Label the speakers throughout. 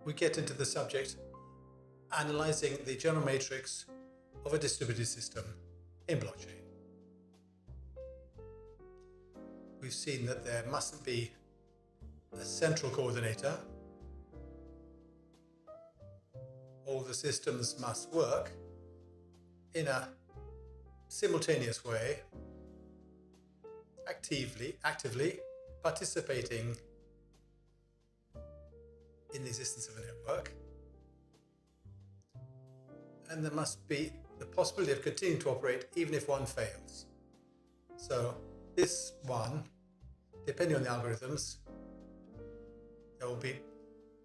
Speaker 1: we get into the subject analyzing the general matrix of a distributed system in blockchain. We've seen that there mustn't be a central coordinator. All the systems must work in a simultaneous way, actively participating in the existence of a network. And there must be the possibility of continuing to operate even if one fails. So this one, depending on the algorithms, there will be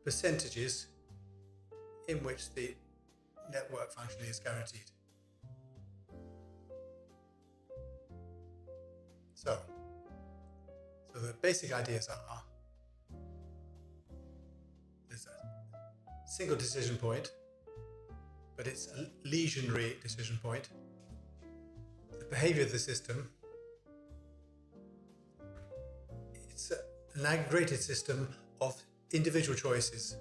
Speaker 1: percentages in which the network functioning is guaranteed. So the basic ideas are there's a single decision point, but it's a lesionary decision point. The behavior of the system, it's an aggregated system of individual choices.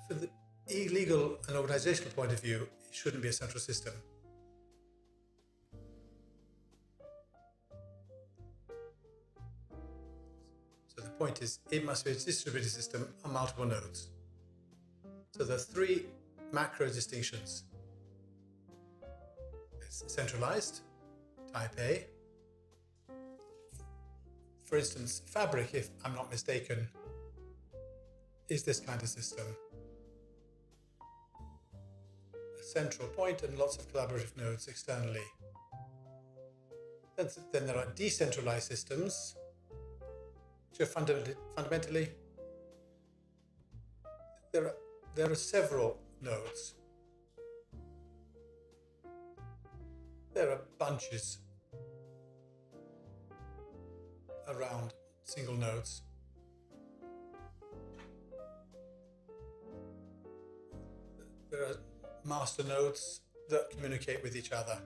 Speaker 1: From the legal and organizational point of view, it shouldn't be a central system. So the point is, it must be a distributed system on multiple nodes. So there are three macro distinctions. It's centralized, type A. For instance, Fabric, if I'm not mistaken, is this kind of system. A central point and lots of collaborative nodes externally. Then there are decentralized systems, which are fundamentally, there are several nodes. There are bunches around single nodes. There are master nodes that communicate with each other.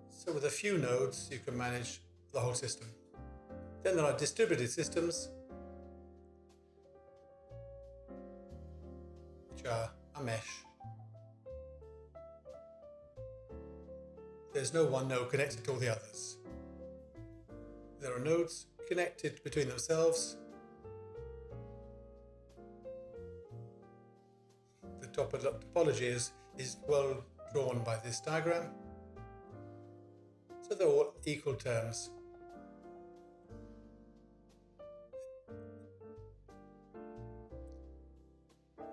Speaker 1: So with a few nodes, you can manage the whole system. Then there are distributed systems, which are a mesh. There's no one node connected to all the others. There are nodes connected between themselves. The topology is well drawn by this diagram. So they're all equal terms.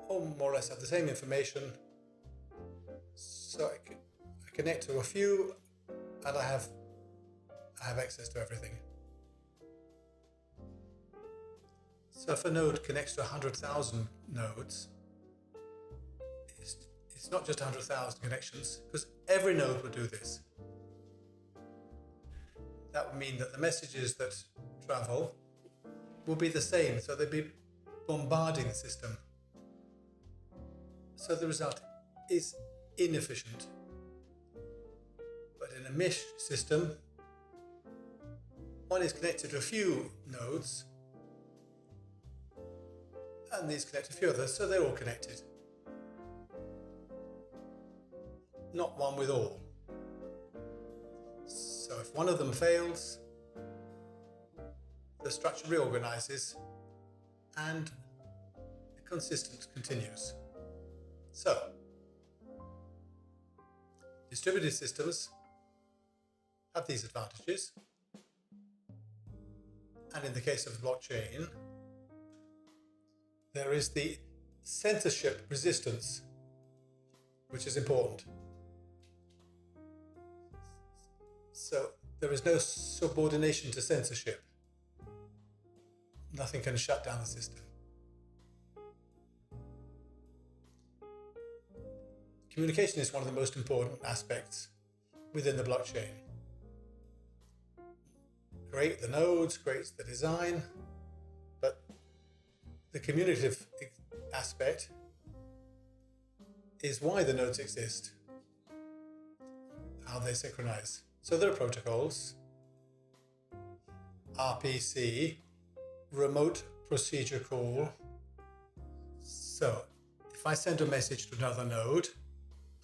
Speaker 1: All more or less have the same information. So I connect to a few and I have access to everything. So if a node connects to 100,000 nodes, it's not just 100,000 connections, because every node will do this. That would mean that the messages that travel will be the same, so they'll be bombarding the system. So the result is inefficient. But in a mesh system, one is connected to a few nodes, and these connect to a few others, so they're all connected. Not one with all. So if one of them fails, the structure reorganizes and the consistency continues. So, distributed systems have these advantages. And in the case of the blockchain, there is the censorship resistance, which is important. So there is no subordination to censorship. Nothing can shut down the system. Communication is one of the most important aspects within the blockchain. Great the nodes, great the design, but the communicative aspect is why the nodes exist, how they synchronize. So there are protocols, RPC, remote procedure call. So if I send a message to another node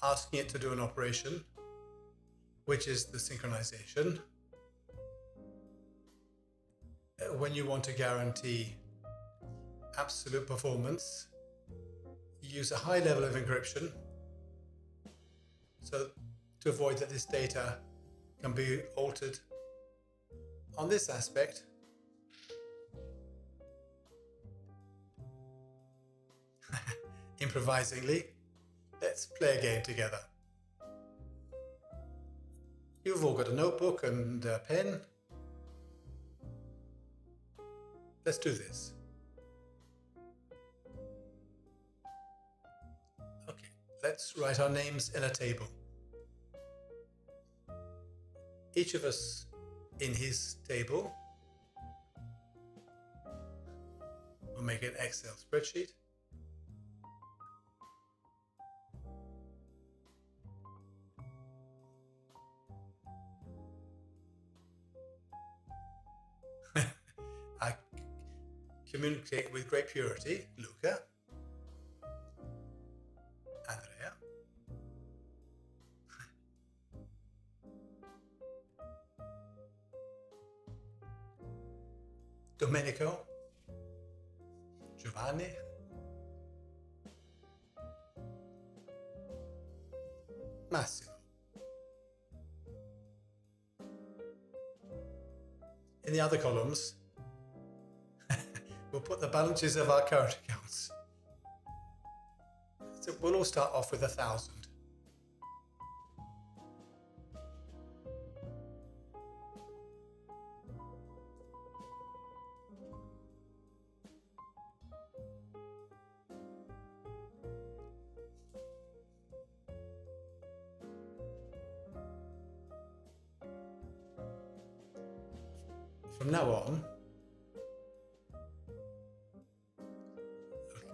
Speaker 1: asking it to do an operation, which is the synchronization, when you want to guarantee absolute performance, you use a high level of encryption, so to avoid that this data can be altered. On this aspect, improvisingly, let's play a game together. You've all got a notebook and a pen. Let's do this. Okay, let's write our names in a table. Each of us in his table will make an Excel spreadsheet. I communicate with great purity. Luca, Andrea, Domenico, Giovanni, Massimo. In the other columns, we'll put the balances of our current accounts. So we'll all start off with 1,000. From now on,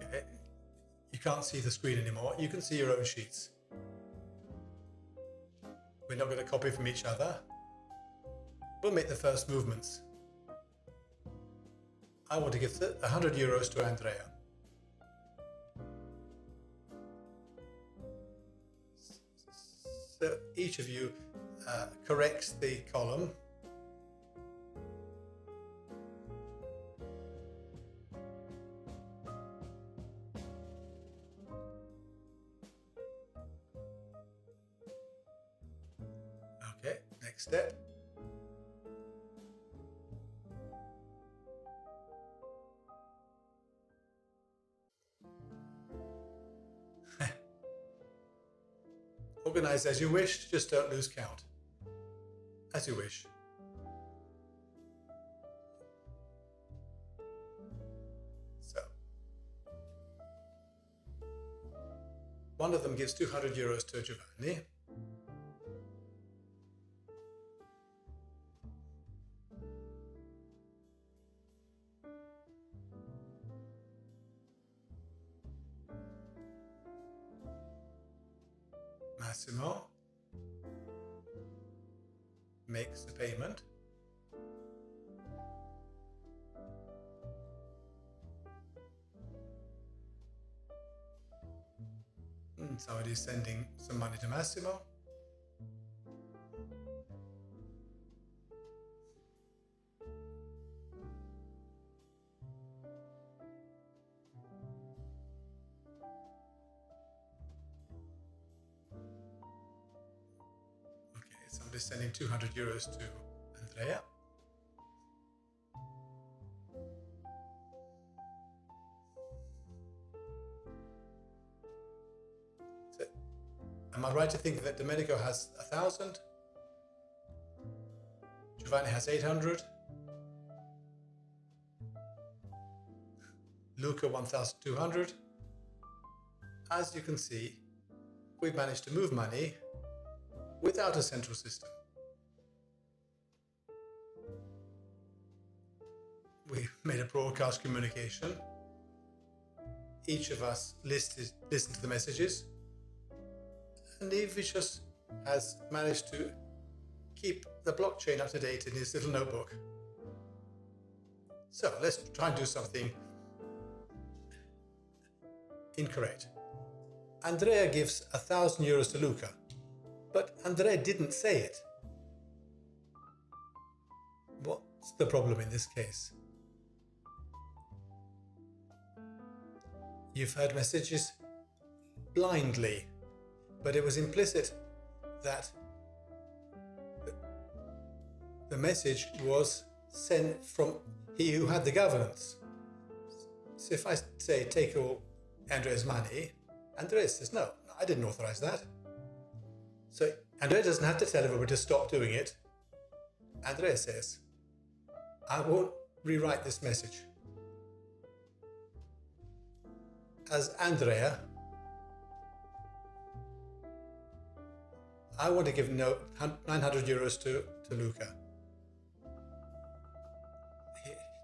Speaker 1: okay, you can't see the screen anymore. You can see your own sheets. We're not going to copy from each other. We'll make the first movements. I want to give 100 euros to Andrea. So each of you corrects the column. Okay, next step. Organize as you wish, just don't lose count. As you wish. So, one of them gives 200 euros to Giovanni. Massimo makes the payment. Somebody's sending some money to Massimo. Somebody's sending 200 euros to Andrea. So, am I right to think that Domenico has 1,000? Giovanni has 800. Luca 1,200. As you can see, we've managed to move money without a central system. We made a broadcast communication. Each of us listened to the messages, and each of us has managed to keep the blockchain up to date in his little notebook. So let's try and do something incorrect. Andrea gives €1,000 to Luca, but Andrea didn't say it. What's the problem in this case? You've heard messages blindly, but it was implicit that the message was sent from he who had the governance. So if I say, take all Andrea's money, Andrea says, no, I didn't authorize that. So Andrea doesn't have to tell everybody to stop doing it. Andrea says, I won't rewrite this message. As Andrea, I want to give €900 to Luca.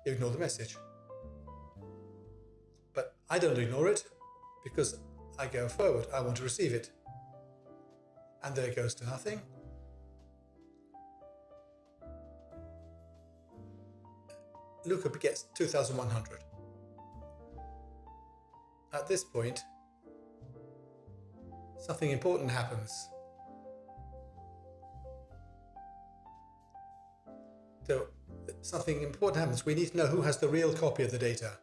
Speaker 1: You ignore the message. But I don't ignore it because I go forward. I want to receive it. And there it goes to nothing. Luca gets 2,100. At this point, something important happens. So, something important happens. We need to know who has the real copy of the data.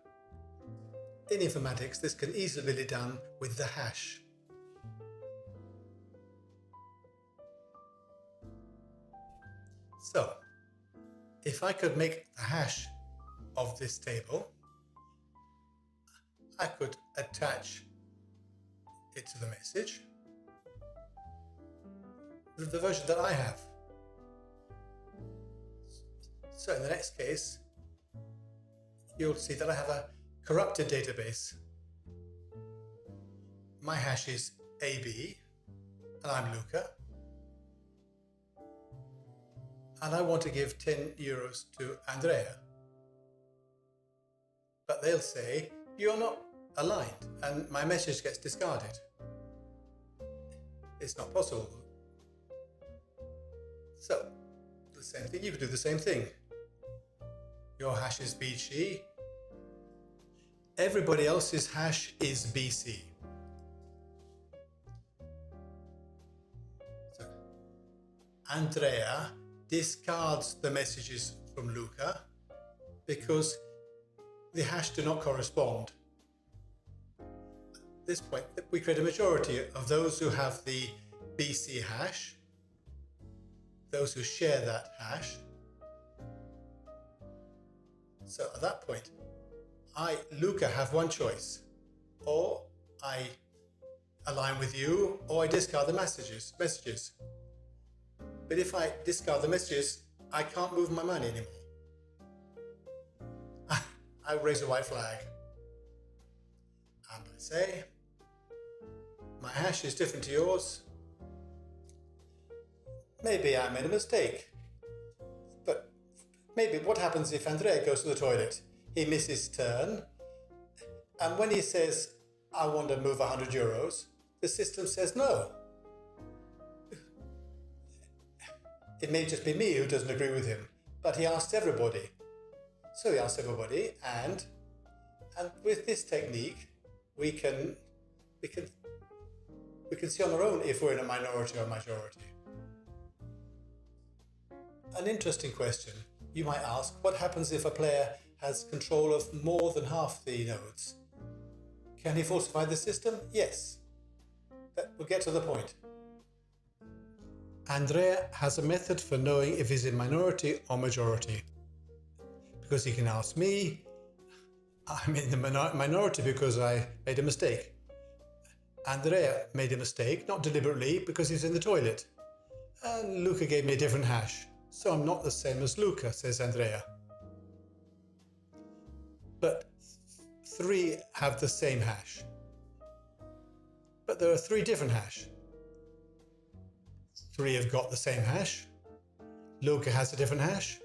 Speaker 1: In informatics, this can easily be done with the hash. So, if I could make the hash of this table, I could attach it to the message, the version that I have. So in the next case, you'll see that I have a corrupted database. My hash is AB, and I'm Luca. And I want to give €10 to Andrea. But they'll say, you're not aligned, and my message gets discarded. It's not possible. So, the same thing, you could do the same thing. Your hash is BG. Everybody else's hash is BC. So, Andrea discards the messages from Luca because the hash do not correspond. At this point, we create a majority of those who have the BC hash, those who share that hash. So at that point, Luca, have one choice. Or I align with you, or I discard the messages. But if I discard the messages, I can't move my money anymore. I raise a white flag. And I say, my hash is different to yours. Maybe I made a mistake. But maybe what happens if Andrea goes to the toilet? He misses his turn. And when he says, I want to move €100, the system says no. It may just be me who doesn't agree with him, but he asked everybody. So he asked everybody, and with this technique, we can see on our own if we're in a minority or majority. An interesting question. You might ask, what happens if a player has control of more than half the nodes? Can he falsify the system? Yes. But we'll get to the point. Andrea has a method for knowing if he's in minority or majority. Because he can ask me, I'm in the minority because I made a mistake. Andrea made a mistake, not deliberately, because he's in the toilet. And Luca gave me a different hash. So I'm not the same as Luca, says Andrea. But 3 have the same hash. But there are 3 different hash. 3 have got the same hash. Luca has a different hash.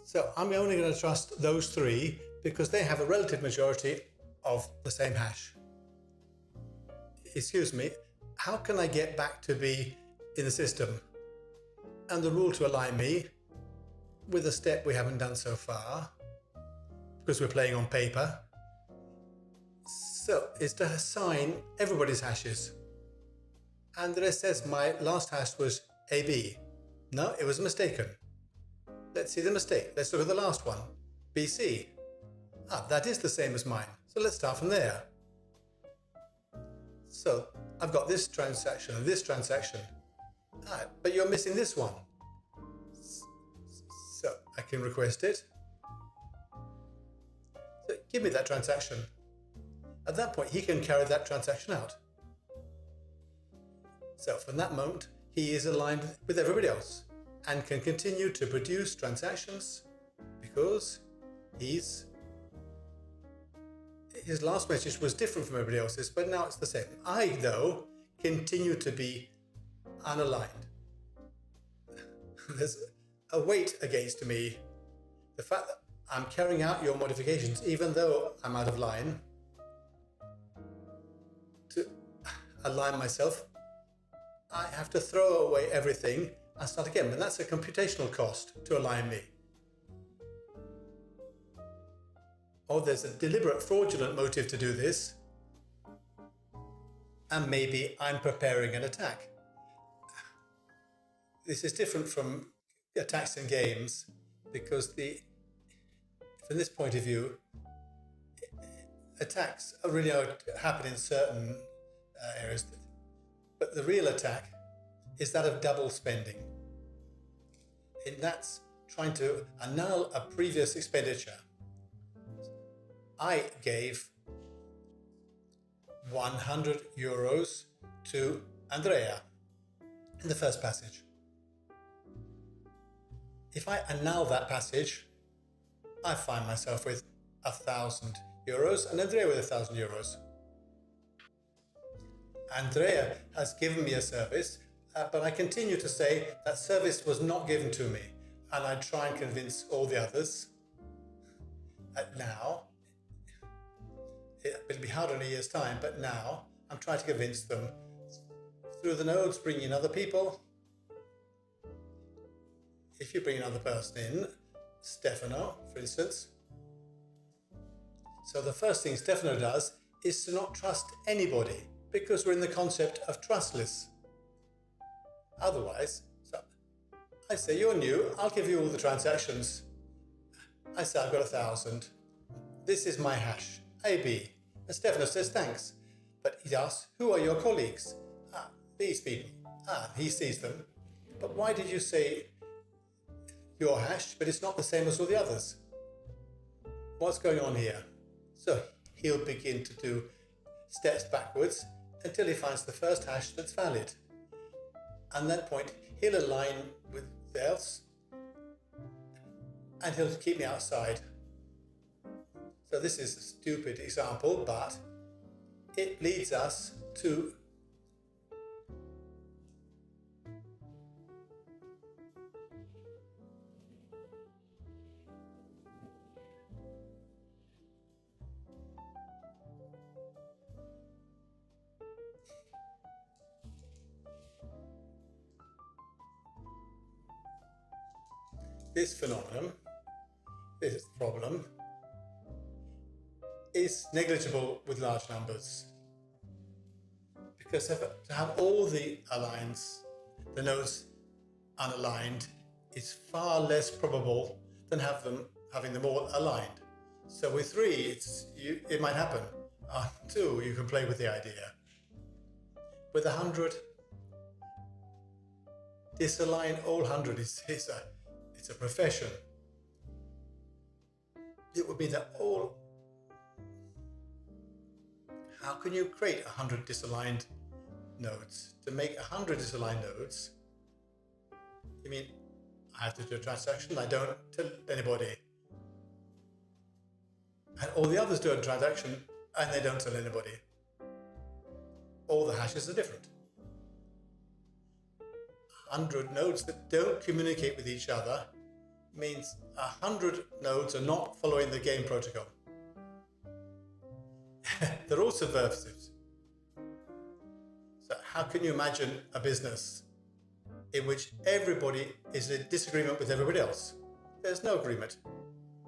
Speaker 1: So I'm only going to trust those 3 because they have a relative majority of the same hash. Excuse me, how can I get back to be in the system? And the rule to align me with a step we haven't done so far, because we're playing on paper. So is to assign everybody's hashes. And then it says my last hash was AB. No, it was mistaken. Let's see the mistake. Let's look at the last one. BC. That is the same as mine. So let's start from there. So I've got this transaction and this transaction. But you're missing this one. So I can request it. So give me that transaction. At that point, he can carry that transaction out. So from that moment, he is aligned with everybody else and can continue to produce transactions because his last message was different from everybody else's, but now it's the same. I, though, continue to be unaligned. There's a weight against me. The fact that I'm carrying out your modifications, even though I'm out of line, to align myself, I have to throw away everything and start again. And that's a computational cost to align me. Or there's a deliberate fraudulent motive to do this. And maybe I'm preparing an attack. This is different from attacks in games because from this point of view, attacks really happen in certain areas. But the real attack is that of double spending. And that's trying to annul a previous expenditure. I gave 100 euros to Andrea in the first passage. If I annul that passage, I find myself with 1,000 euros and Andrea with 1,000 euros. Andrea has given me a service, but I continue to say that service was not given to me. And I try and convince all the others now. It'll be hard in a year's time, but now I'm trying to convince them through the nodes, bring in other people. If you bring another person in, Stefano, for instance. So the first thing Stefano does is to not trust anybody because we're in the concept of trustless. Otherwise, so I say, you're new, I'll give you all the transactions. I say, I've got 1,000. This is my hash, AB. And Stefano says, thanks. But he asks, who are your colleagues? These people. He sees them. But why did you say your hash, but it's not the same as all the others? What's going on here? So he'll begin to do steps backwards until he finds the first hash that's valid. And at that point, he'll align with else and he'll keep me outside. So this is a stupid example, but it leads us to this phenomenon, this problem, is negligible with large numbers. Because to have all the the nodes unaligned, is far less probable than having them all aligned. So with 3, it might happen. 2, you can play with the idea. With 100, disalign all 100 it's a profession. It would be that all. How can you create 100 disaligned nodes? To make 100 disaligned nodes, you mean I have to do a transaction? I don't tell anybody. And all the others do a transaction and they don't tell anybody. All the hashes are different. 100 nodes that don't communicate with each other means 100 nodes are not following the game protocol. They're all subversives. So how can you imagine a business in which everybody is in disagreement with everybody else? there's no agreement.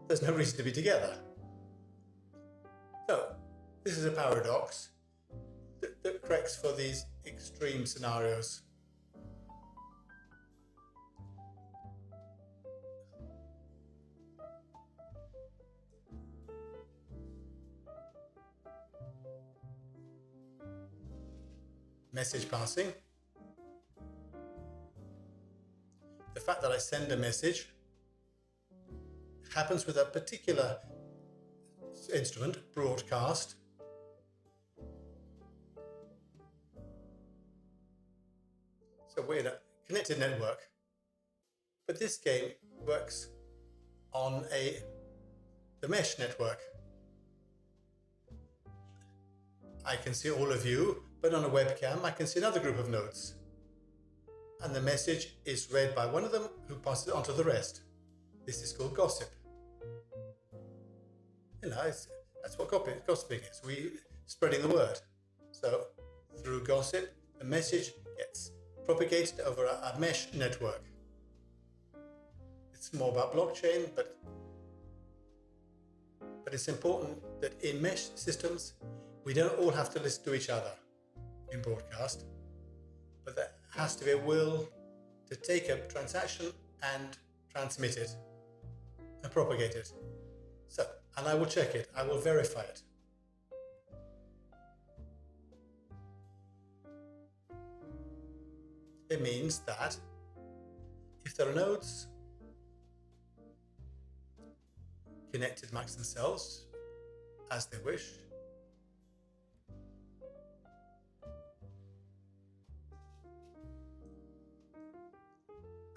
Speaker 1: There's no reason to be together. So, this is a paradox that corrects for these extreme scenarios. Message passing. The fact that I send a message happens with a particular instrument, broadcast. So we're in a connected network, but this game works on the mesh network. I can see all of you, but on a webcam I can see another group of nodes. And the message is read by one of them who passes it on to the rest. This is called gossip. You know, that's what gossiping is. We spreading the word. So through gossip, the message gets propagated over a mesh network. It's more about blockchain, but it's important that in mesh systems, we don't all have to listen to each other in broadcast, but there has to be a will to take a transaction and transmit it and propagate it. So, and I will check it, I will verify it. It means that if there are nodes connected amongst themselves as they wish,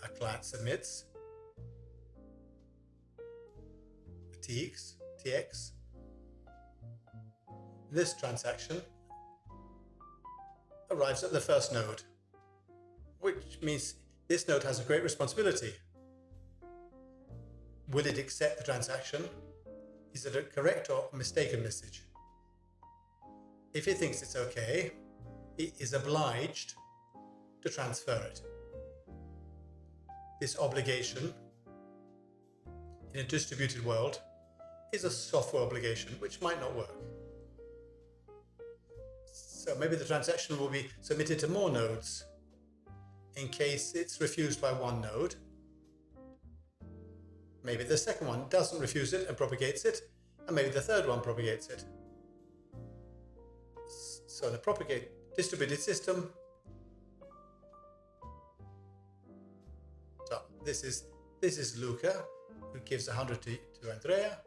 Speaker 1: a client submits a TX. This transaction arrives at the first node, which means this node has a great responsibility. Will it accept the transaction? Is it a correct or mistaken message? If it thinks it's okay, it is obliged to transfer it. This obligation in a distributed world is a software obligation which might not work. So maybe the transaction will be submitted to more nodes in case it's refused by one node. Maybe the second one doesn't refuse it and propagates it, and maybe the third one propagates it. So in a distributed system, so this is Luca, who gives 100 to Andrea.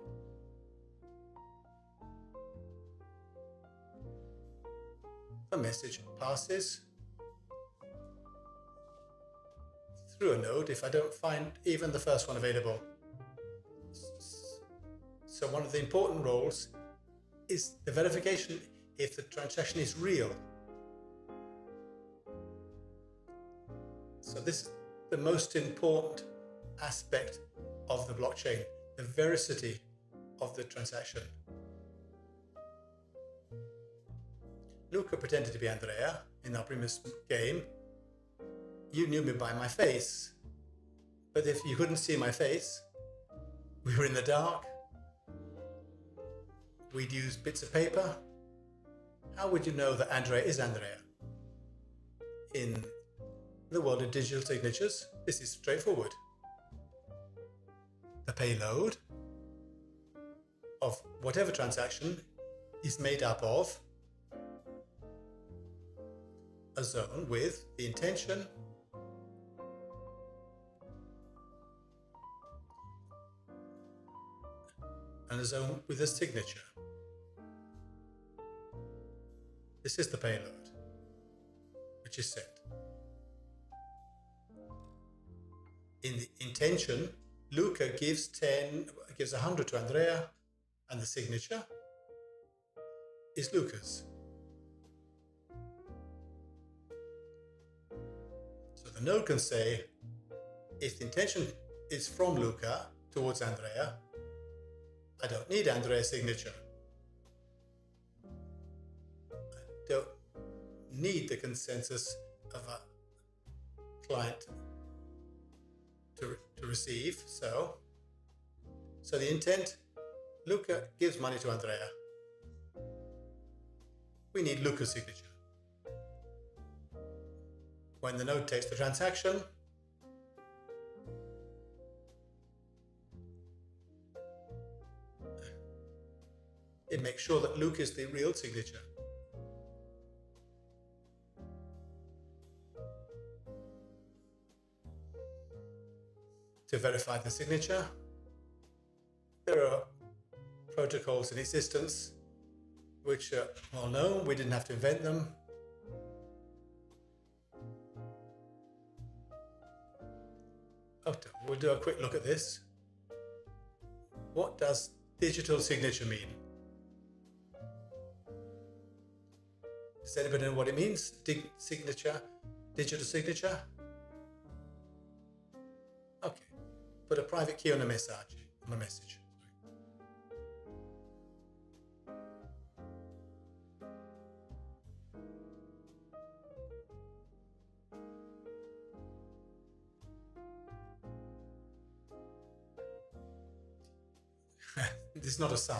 Speaker 1: A message passes through a node if I don't find even the first one available. So one of the important roles is the verification if the transaction is real. So this is the most important aspect of the blockchain, the veracity of the transaction. Luca pretended to be Andrea in our previous game. You knew me by my face, but if you couldn't see my face, we were in the dark, we'd use bits of paper. How would you know that Andrea is Andrea? In the world of digital signatures, this is straightforward. The payload of whatever transaction is made up of a zone with the intention and a zone with a signature. This is the payload, which is sent. In the intention, Luca gives 100 to Andrea, and the signature is Luca's. So the node can say, if the intention is from Luca towards Andrea, I don't need Andrea's signature. I don't need the consensus of a client to receive, so So the intent, Luca gives money to Andrea. We need Luca's signature. When the node takes the transaction, it makes sure that Luca is the real signature. To verify the signature, there are protocols in existence which are well known. We didn't have to invent them. We'll do a quick look at this. What does digital signature mean? Does anybody know what it means? Signature, digital signature? Okay. Put a private key on a message. This is not a sum.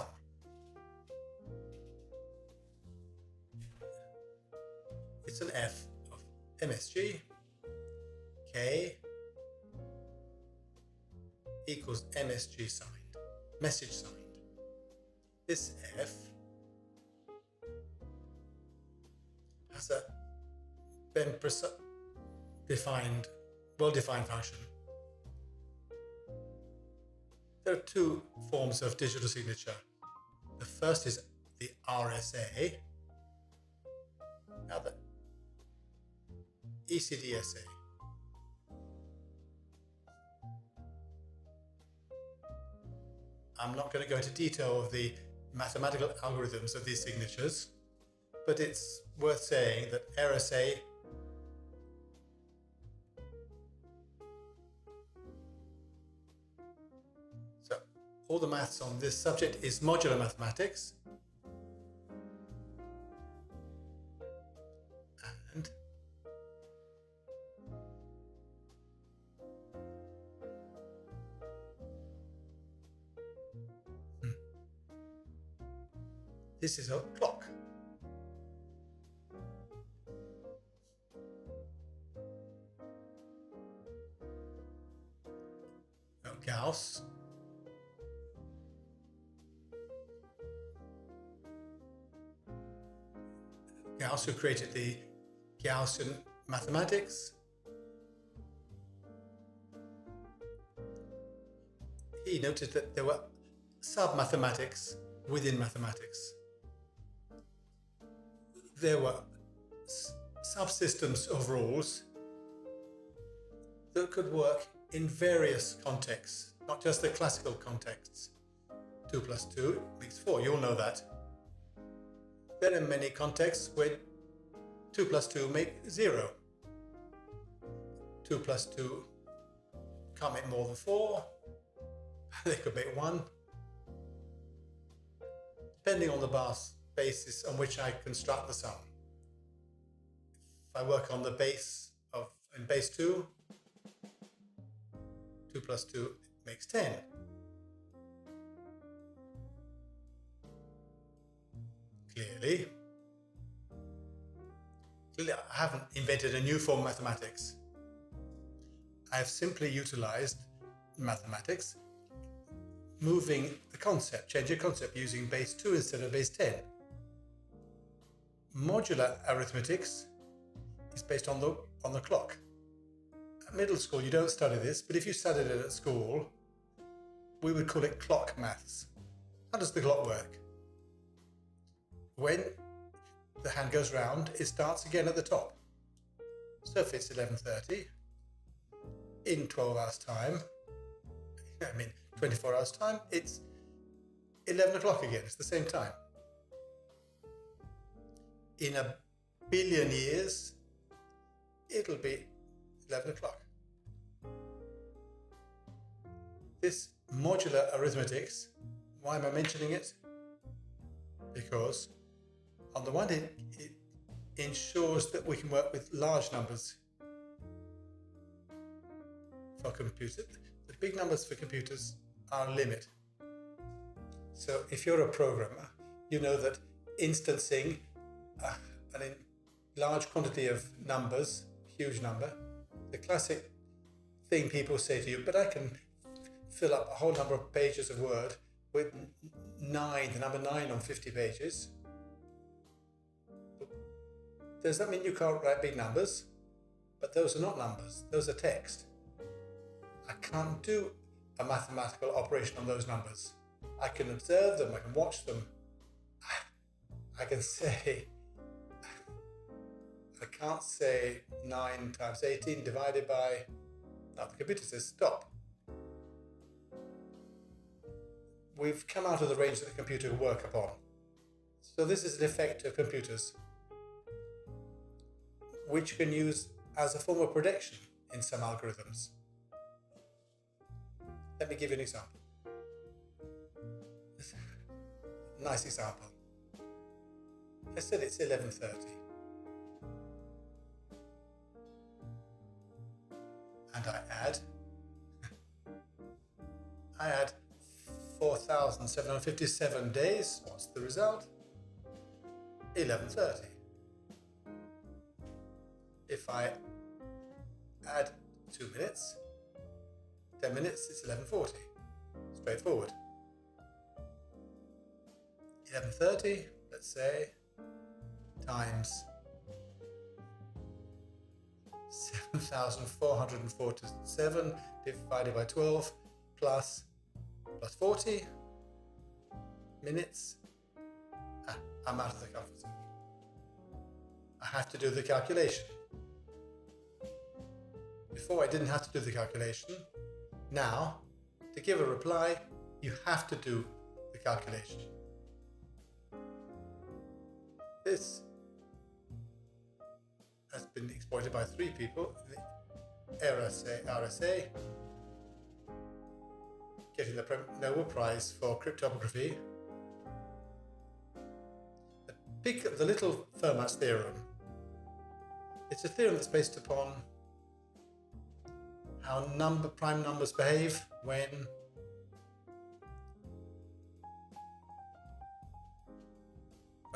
Speaker 1: It's an F of MSG, K equals MSG signed, message signed. This F has a well-defined function. There are two forms of digital signature. The first is the RSA, now the ECDSA. I'm not going to go into detail of the mathematical algorithms of these signatures, but it's worth saying that RSA all the maths on this subject is modular mathematics, and this is a clock. Gauss who created the Gaussian mathematics, he noted that there were sub-mathematics within mathematics. There were subsystems of rules that could work in various contexts, not just the classical contexts. 2 plus 2 makes 4, you all know that. There are many contexts where 2 plus 2 make 0. 2 plus 2 can't make more than 4. They could make 1. Depending on the basis on which I construct the sum. If I work on the base in base 2, 2 plus 2 makes 10. Clearly, I haven't invented a new form of mathematics. I have simply utilized mathematics, moving the concept, changing concept using base 2 instead of base 10. Modular arithmetics is based on the clock. At middle school, you don't study this, but if you studied it at school, we would call it clock maths. How does the clock work? When the hand goes round, it starts again at the top. So if it's 11:30, in 12 hours time, 24 hours time, it's 11 o'clock again, it's the same time. In a billion years, it'll be 11 o'clock. This modular arithmetics, why am I mentioning it? Because on the one hand, it ensures that we can work with large numbers for computers. The big numbers for computers are a limit. So if you're a programmer, you know that instancing an large quantity of numbers, huge number, the classic thing people say to you, but I can fill up a whole number of pages of Word with the number 9 on 50 pages. Does that mean you can't write big numbers? But those are not numbers, those are text. I can't do a mathematical operation on those numbers. I can observe them, I can watch them. I can say, I can't say 9 times 18 divided by, now the computer says stop. We've come out of the range that the computer will work upon. So this is an effect of computers, which you can use as a form of prediction in some algorithms. Let me give you an example. Nice example. I said it's 11:30. And I add 4,757 days. What's the result? 11:30. If I add 2 minutes, 10 minutes, it's 11:40. Straightforward. 11:30, let's say, times 7,447 divided by 12 plus 40 minutes. I'm out of the comfort zone. I have to do the calculation. Before I didn't have to do the calculation. Now, to give a reply, you have to do the calculation. This has been exploited by 3 people. The RSA, getting the Nobel Prize for cryptography. The little Fermat's theorem. It's a theorem that's based upon how prime numbers behave when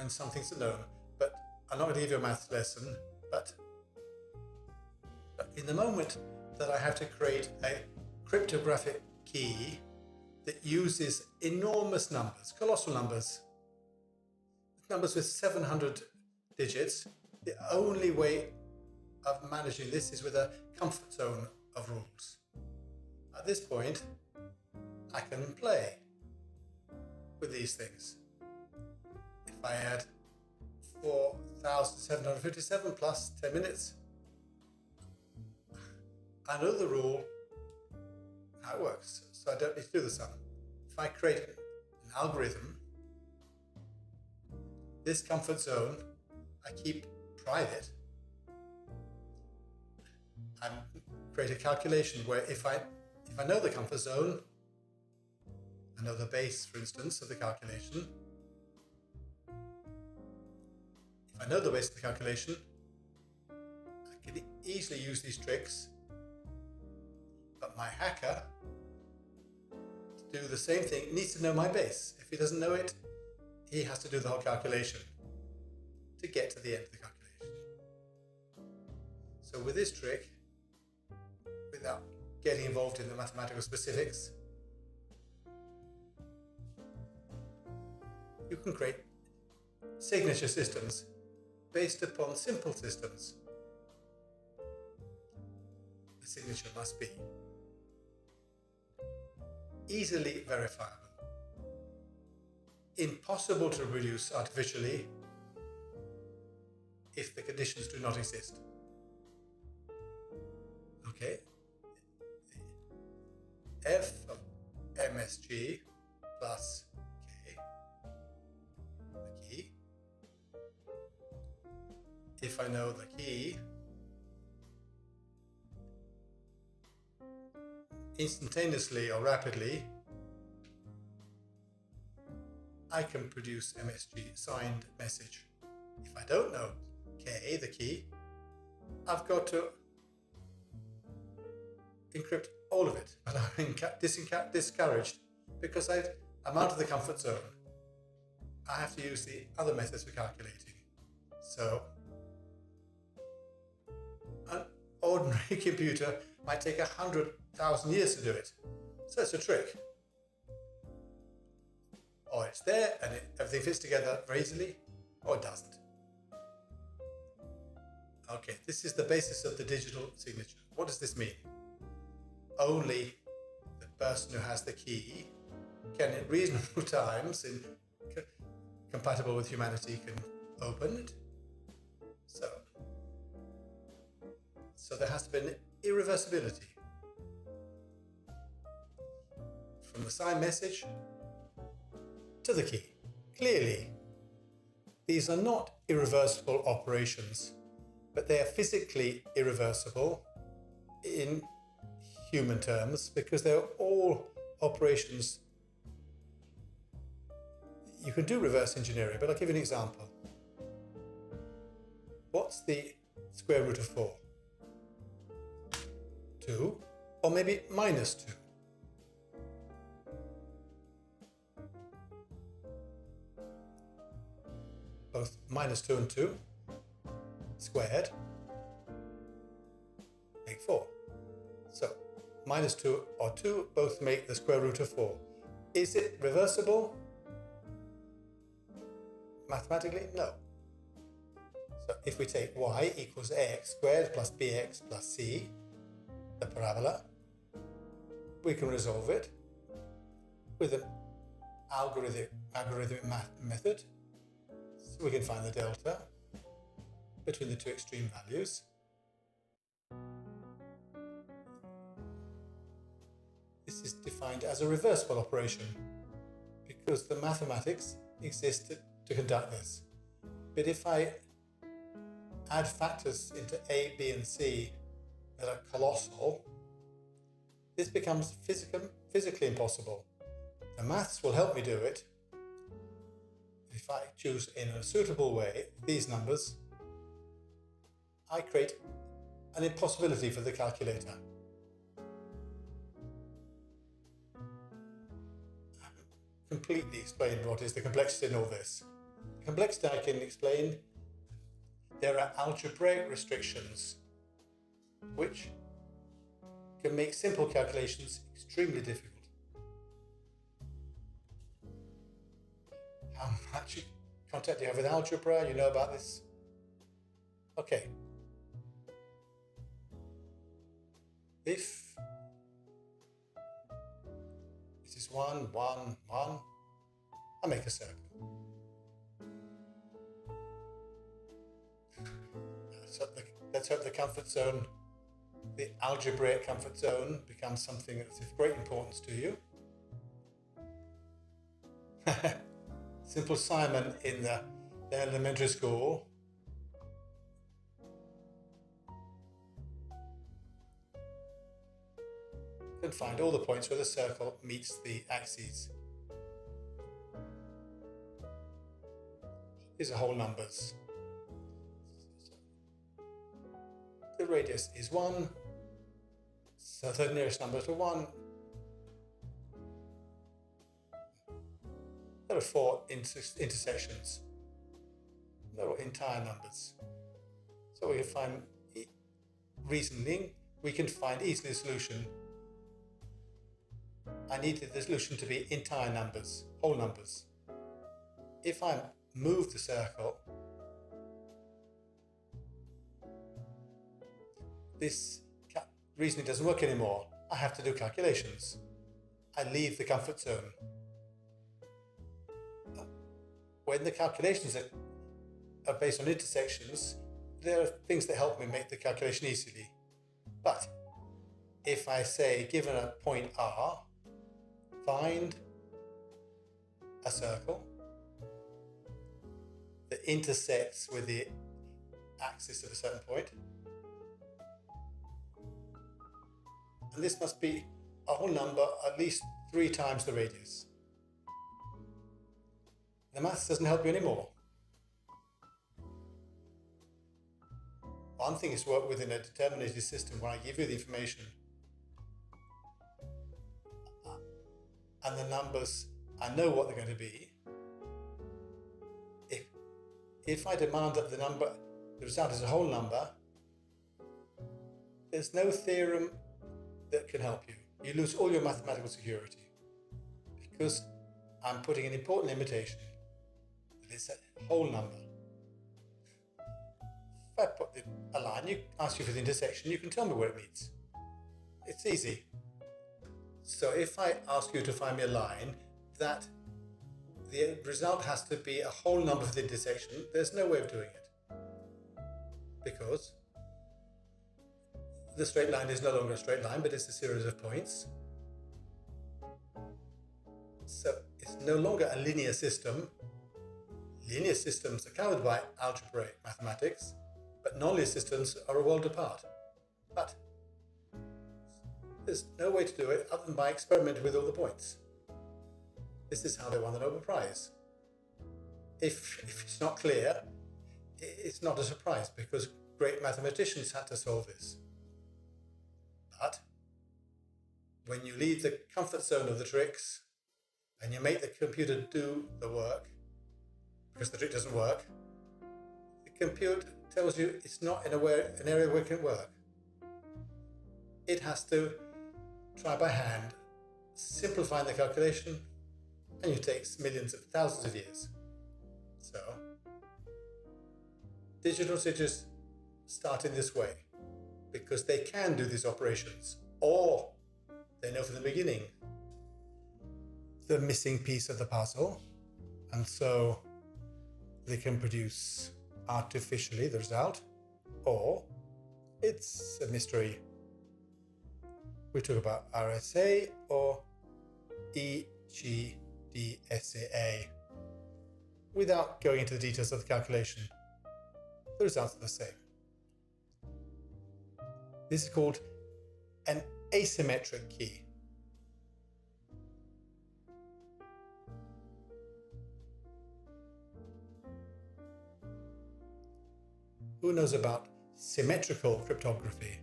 Speaker 1: something's unknown. But I'm not going to give you a maths lesson, but in the moment that I have to create a cryptographic key that uses enormous numbers, colossal numbers with 700 digits, the only way of managing this is with a comfort zone of rules. At this point, I can play with these things. If I add 4,757 plus 10 minutes, I know the rule, how it works, so I don't need to do the sum. If I create an algorithm, this comfort zone I keep private and create a calculation where if I know the comfort zone, I know the base, for instance, of the calculation. If I know the base of the calculation, I can easily use these tricks. But my hacker, to do the same thing, needs to know my base. If he doesn't know it, he has to do the whole calculation to get to the end of the calculation. So with this trick, without getting involved in the mathematical specifics, you can create signature systems based upon simple systems. The signature must be easily verifiable, impossible to reproduce artificially if the conditions do not exist. Okay? F of MSG plus K, the key. If I know the key, instantaneously or rapidly, I can produce MSG signed message. If I don't know K, the key, I've got to encrypt all of it, but I'm discouraged because I I'm out of the comfort zone. I have to use the other methods for calculating. So an ordinary computer might take 100,000 years to do it. So it's a trick. Or it's there and everything fits together very easily, or it doesn't. Okay, this is the basis of the digital signature. What does this mean? Only the person who has the key can, in reasonable times, compatible with humanity, can open it. So there has to be an irreversibility. From the signed message to the key. Clearly, these are not irreversible operations, but they are physically irreversible in human terms because they're all operations. You can do reverse engineering, but I'll give you an example. What's the square root of 4? 2, or maybe minus 2. Both minus 2 and 2 squared make 4. So minus 2 or 2 both make the square root of 4. Is it reversible? Mathematically, no. So if we take y equals ax squared plus bx plus c, the parabola, we can resolve it with an algorithmic method. So we can find the delta between the two extreme values. This is defined as a reversible operation because the mathematics exist to conduct this. But if I add factors into A, B, and C that are colossal, this becomes physically impossible. The maths will help me do it. If I choose in a suitable way these numbers, I create an impossibility for the calculator. I haven't completely explained what is the complexity in all this. The complexity I can explain. There are algebraic restrictions which can make simple calculations extremely difficult. How much contact do you have with algebra? You know about this? Okay. If this is 1, 1, 1, I make a circle. Let's hope the comfort zone, the algebraic comfort zone, becomes something that's of great importance to you. Simple Simon in the elementary school can find all the points where the circle meets the axes. These are whole numbers. The radius is 1, so the nearest number to 1. There are 4 intersections. They're all entire numbers. So we can find reasoning. We can find easily a solution. I needed the solution to be entire numbers, whole numbers. If I move the circle, this reasoning doesn't work anymore. I have to do calculations. I leave the comfort zone. When the calculations are based on intersections, there are things that help me make the calculation easily. But if I say, given a point R, find a circle that intersects with the axis of a certain point, and this must be a whole number at least 3 times the radius. The maths doesn't help you anymore. One thing is to work within a determinative system where I give you the information and the numbers I know what they're going to be. If I demand that the result is a whole number, there's no theorem that can help you. You lose all your mathematical security because I'm putting an important limitation that it's a whole number. If I put a line, ask you for the intersection, you can tell me what it means. It's easy. So if I ask you to find me a line that the result has to be a whole number for the intersection, there's no way of doing it. Because the straight line is no longer a straight line, but it's a series of points. So it's no longer a linear system. Linear systems are covered by algebraic mathematics, but nonlinear systems are a world apart. But there's no way to do it other than by experimenting with all the points. This is how they won the Nobel Prize. If it's not clear, it's not a surprise because great mathematicians had to solve this. But when you leave the comfort zone of the tricks and you make the computer do the work because the trick doesn't work, the computer tells you it's not an area where it can work. It has to try by hand, simplifying the calculation, and it takes millions of thousands of years. So, digital sigils start in this way because they can do these operations, or they know from the beginning the missing piece of the puzzle, and so they can produce artificially the result, or it's a mystery. We talk about RSA or EGDSA. Without going into the details of the calculation, the results are the same. This is called an asymmetric key. Who knows about symmetrical cryptography?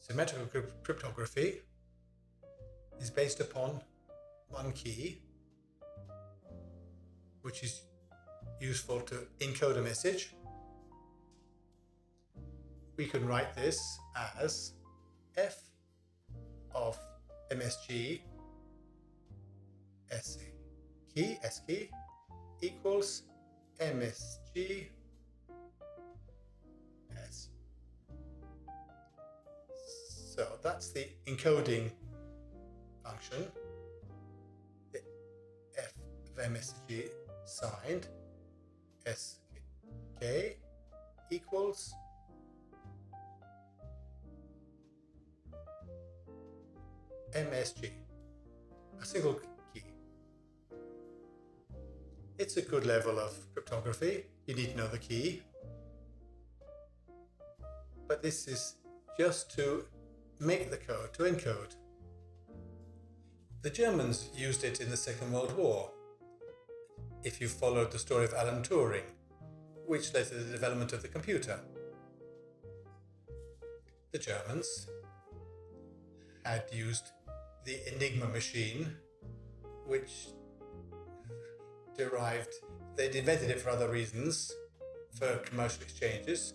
Speaker 1: Symmetrical cryptography is based upon one key, which is useful to encode a message. We can write this as F of MSG S key equals MSG S. So that's the encoding function. The F of MSG signed SK equals MSG, a single key. It's a good level of cryptography. You need to know the key. But this is just to make the code, to encode. The Germans used it in the Second World War. If you followed the story of Alan Turing, which led to the development of the computer. The Germans had used the Enigma machine, which they'd invented it for other reasons, for commercial exchanges,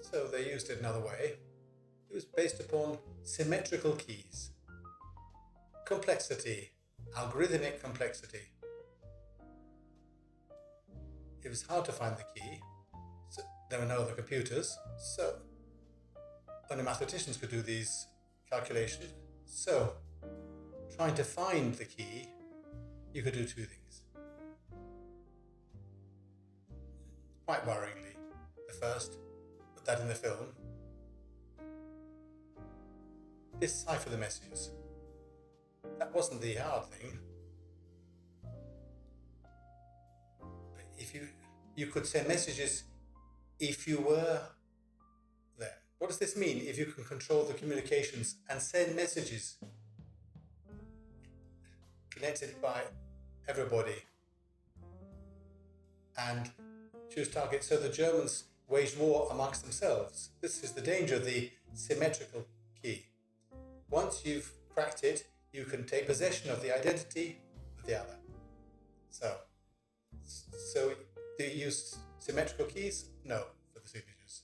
Speaker 1: so they used it another way. It was based upon symmetrical keys, complexity, algorithmic complexity. It was hard to find the key, so there were no other computers, so only mathematicians could do these calculations. So, trying to find the key, you could do two things. Quite worryingly, the first, put that in the film, decipher the messages. That wasn't the hard thing. But if you you could send messages if you were there. What does this mean? If you can control the communications and send messages connected by everybody and choose targets. So the Germans waged war amongst themselves. This is the danger of the symmetrical key. Once you've cracked it, you can take possession of the identity of the other. So do you use symmetrical keys? No, for the signatures.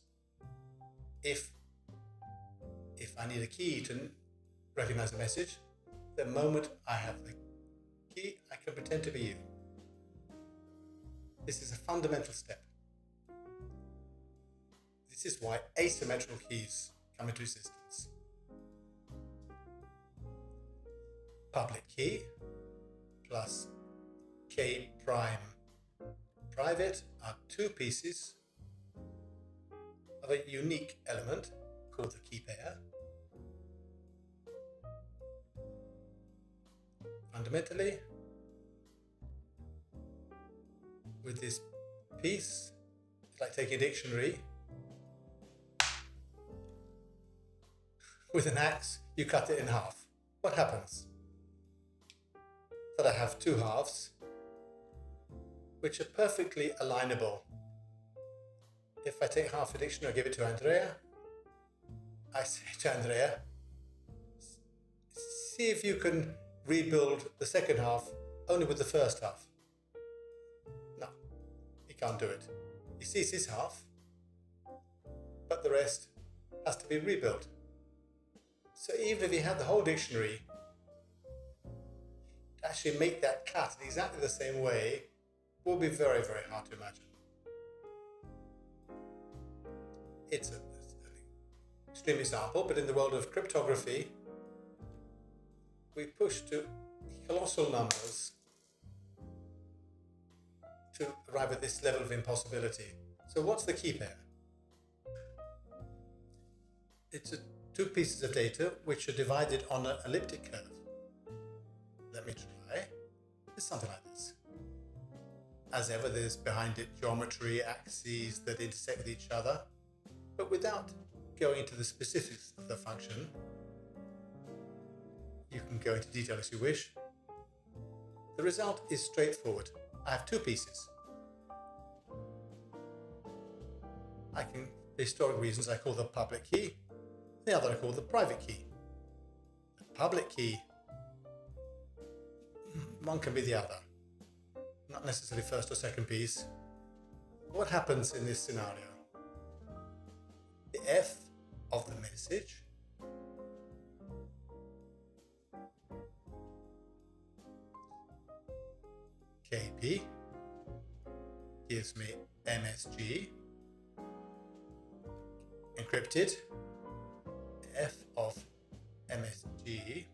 Speaker 1: If I need a key to recognize a message, the moment I have the key, I can pretend to be you. This is a fundamental step. This is why asymmetrical keys come into existence. Public key plus K prime private are two pieces of a unique element called the key pair. Fundamentally, with this piece, it's like taking a dictionary. With an axe, you cut it in half. What happens? That I have two halves, which are perfectly alignable. If I take half a dictionary, I give it to Andrea. I say to Andrea, see if you can rebuild the second half only with the first half. No, he can't do it. He sees his half, but the rest has to be rebuilt. So even if he had the whole dictionary, to actually make that cut in exactly the same way will be very, very hard to imagine. It's an extreme example, but in the world of cryptography, we push to colossal numbers to arrive at this level of impossibility. So what's the key pair? It's two pieces of data which are divided on an elliptic curve. Let me try. It's something like this. As ever, there's behind it geometry, axes that intersect with each other, but without going into the specifics of the function. You can go into detail as you wish. The result is straightforward. I have two pieces. For historic reasons, I call the public key. The other I call the private key. The public key, one can be the other. Not necessarily first or second piece. What happens in this scenario? The F of the message KP gives me MSG encrypted. F of MSG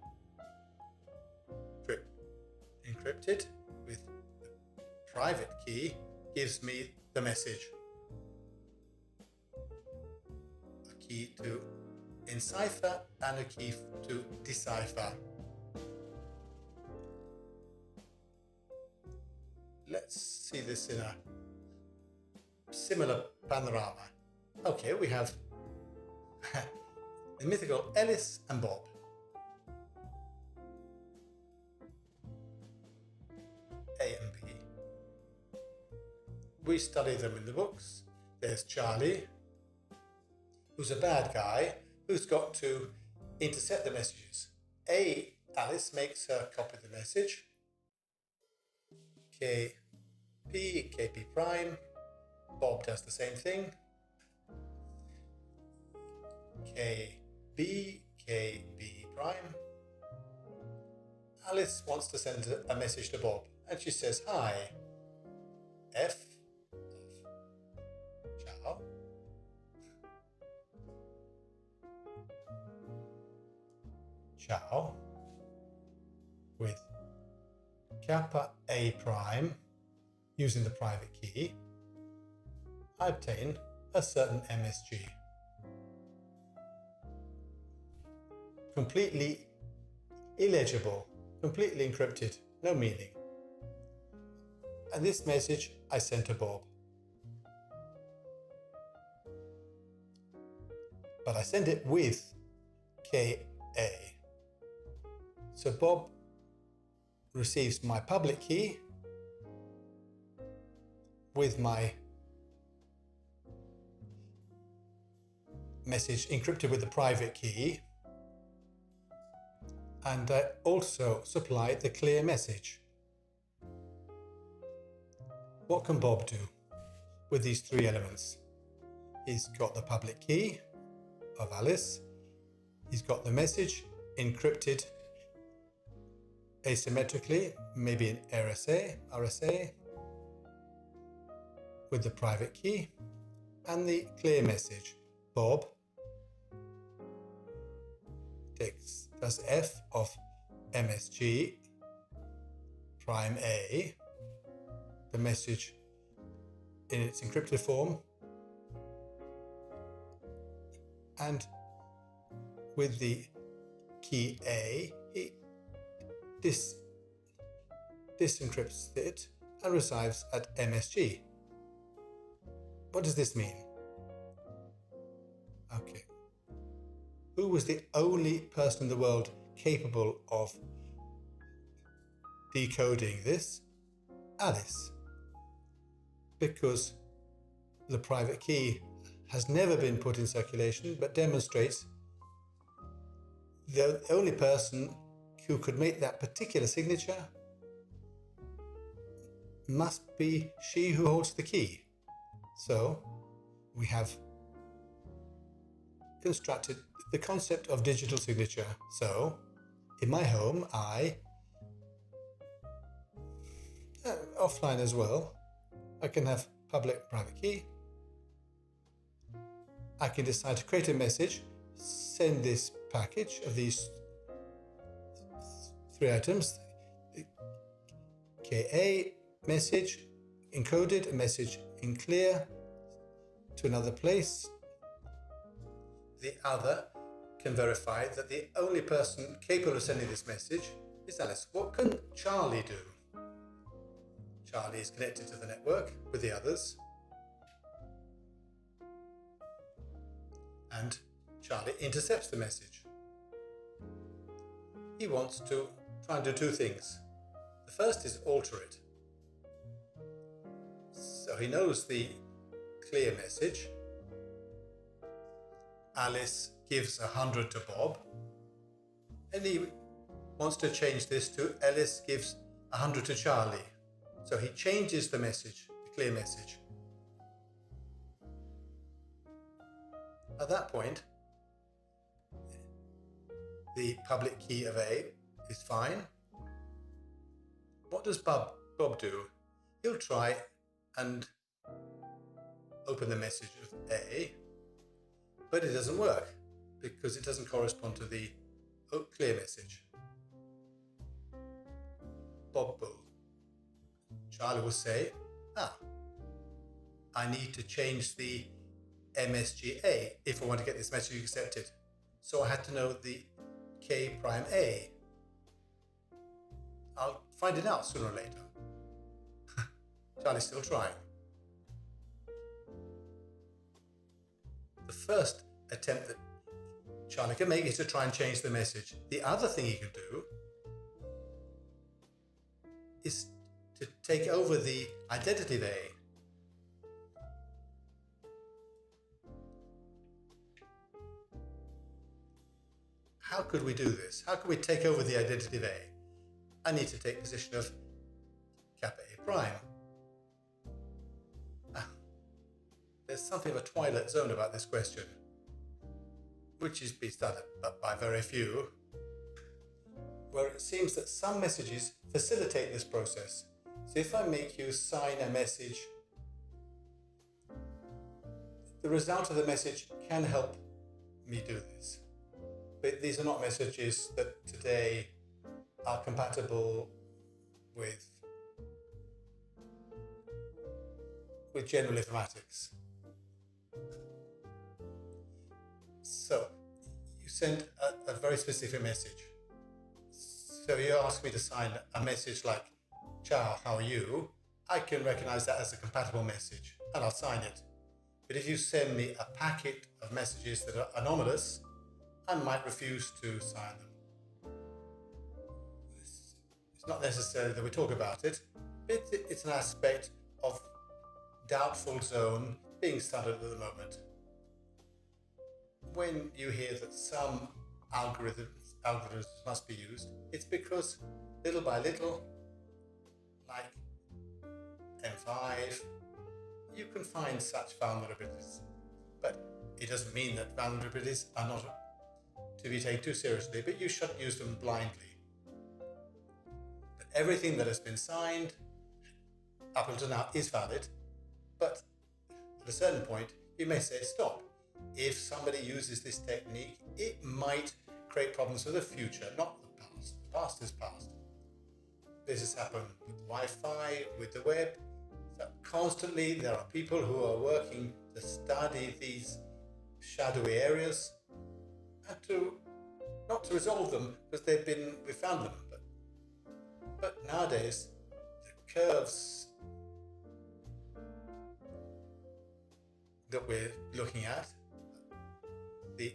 Speaker 1: encrypted with the private key gives me the message. A key to encipher and a key to decipher. Let's see this in a similar panorama. Okay, we have the mythical Alice and Bob. A and B. We study them in the books. There's Charlie, who's a bad guy, who's got to intercept the messages. Alice makes her copy the message. KP prime. Bob does the same thing. KB prime. Alice wants to send a message to Bob and she says, hi, F of ciao. Ciao with kappa A prime using the private key. I obtain a certain MSG. Completely illegible, completely encrypted, no meaning. And this message I sent to Bob. but I send it with KA. So Bob receives my public key with my message encrypted with the private key, and I also supply the clear message. What can Bob do with these three elements? He's got the public key of Alice, he's got the message encrypted asymmetrically, maybe in RSA, with the private key, and the clear message. Bob does F of MSG prime A, the message in its encrypted form, and with the key A, he disencrypts it and resides at MSG. What does this mean? Okay. Who was the only person in the world capable of decoding this? Alice. Because the private key has never been put in circulation, but demonstrates the only person who could make that particular signature must be she who holds the key. So we have constructed the concept of digital signature. So in my home, offline as well, I can have public private key. I can decide to create a message, send this package of these three items, KA message encoded, a message in clear to another place. The other can verify that the only person capable of sending this message is Alice. What can Charlie do? Charlie is connected to the network with the others, and Charlie intercepts the message. He wants to try and do two things. The first is alter it. So he knows the clear message. Alice gives 100 to Bob, and he wants to change this to Alice gives 100 to Charlie. So he changes the message, the clear message. At that point, the public key of A is fine. What does Bob do? He'll try and open the message of A, but it doesn't work because it doesn't correspond to the clear message. Charlie will say, I need to change the MSGA if I want to get this message accepted. So I had to know the K prime A. I'll find it out sooner or later. Charlie's still trying. The first attempt that Charlie can make is to try and change the message. The other thing he can do is to take over the identity of A. How could we do this? How could we take over the identity of A? I need to take position of kappa A prime. There's something of a twilight zone about this question, which is being studied by very few, where it seems that some messages facilitate this process. So if I make you sign a message, the result of the message can help me do this. But these are not messages that today are compatible with general informatics. So you send a very specific message. So you ask me to sign a message like, "Ciao, how are you?" I can recognize that as a compatible message and I'll sign it. But if you send me a packet of messages that are anomalous, I might refuse to sign them. It's not necessary that we talk about it, but it's an aspect of doubtful zone being studied at the moment. When you hear that some algorithms must be used, it's because little by little, like M5, you can find such vulnerabilities. But it doesn't mean that vulnerabilities are not to be taken too seriously, but you shouldn't use them blindly. But everything that has been signed up until now is valid, but at a certain point, you may say stop. If somebody uses this technique, it might create problems for the future, not the past. The past is past. This has happened with Wi-Fi, with the web. So constantly there are people who are working to study these shadowy areas and not to resolve them because we found them. But nowadays, the curves that we're looking at, the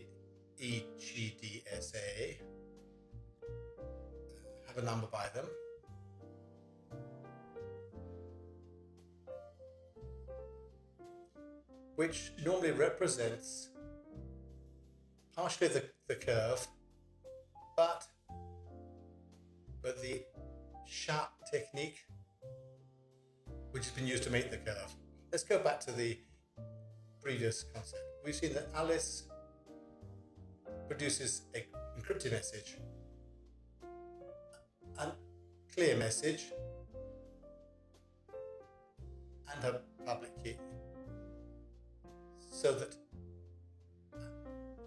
Speaker 1: EGDSA, have a number by them. Which normally represents partially the curve, but the sharp technique which has been used to make the curve. Let's go back to the previous concept. We've seen that Alice produces an encrypted message, a clear message, and a public key, so that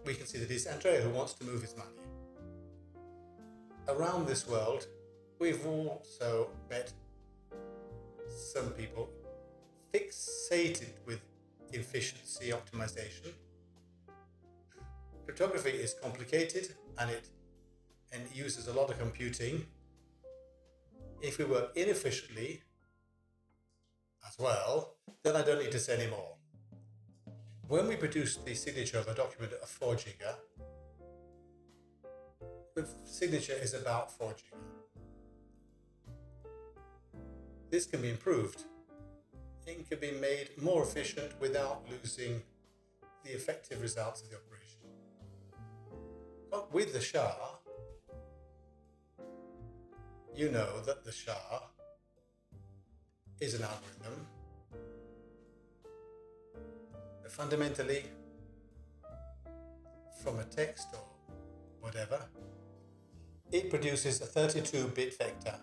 Speaker 1: we can see that it's Andrea who wants to move his money. Around this world, we've also met some people fixated with efficiency optimization. Cryptography is complicated and it uses a lot of computing. If we work inefficiently as well, then I don't need to say any more. When we produce the signature of a document of 4 giga, the signature is about 4 giga. This can be improved. It can be made more efficient without losing the effective results of the operation. But with the SHA, you know that the SHA is an algorithm that fundamentally, from a text or whatever, it produces a 32-bit vector.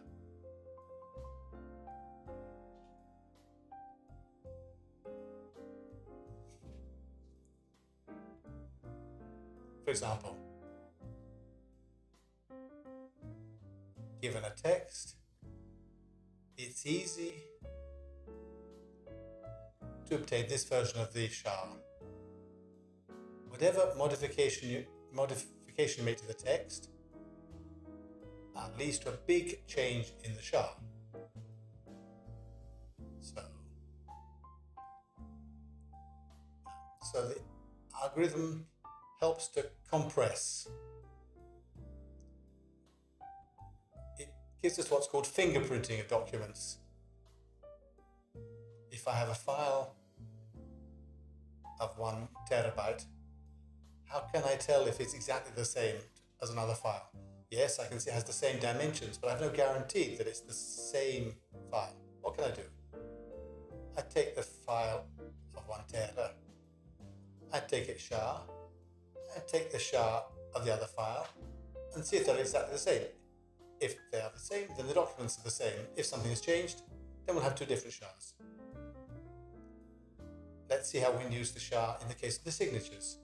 Speaker 1: For example, given a text, it's easy to obtain this version of the SHA. Whatever modification you make to the text leads to a big change in the SHA. So the algorithm helps to compress. It gives us what's called fingerprinting of documents. If I have a file of 1 terabyte, how can I tell if it's exactly the same as another file? Yes, I can see it has the same dimensions, but I have no guarantee that it's the same file. What can I do? I take the file of 1 tera, I take its SHA, I take the SHA of the other file, and see if they're exactly the same. If they are the same, then the documents are the same. If something has changed, then we'll have 2 different SHAs. Let's see how we can use the SHA in the case of the signatures.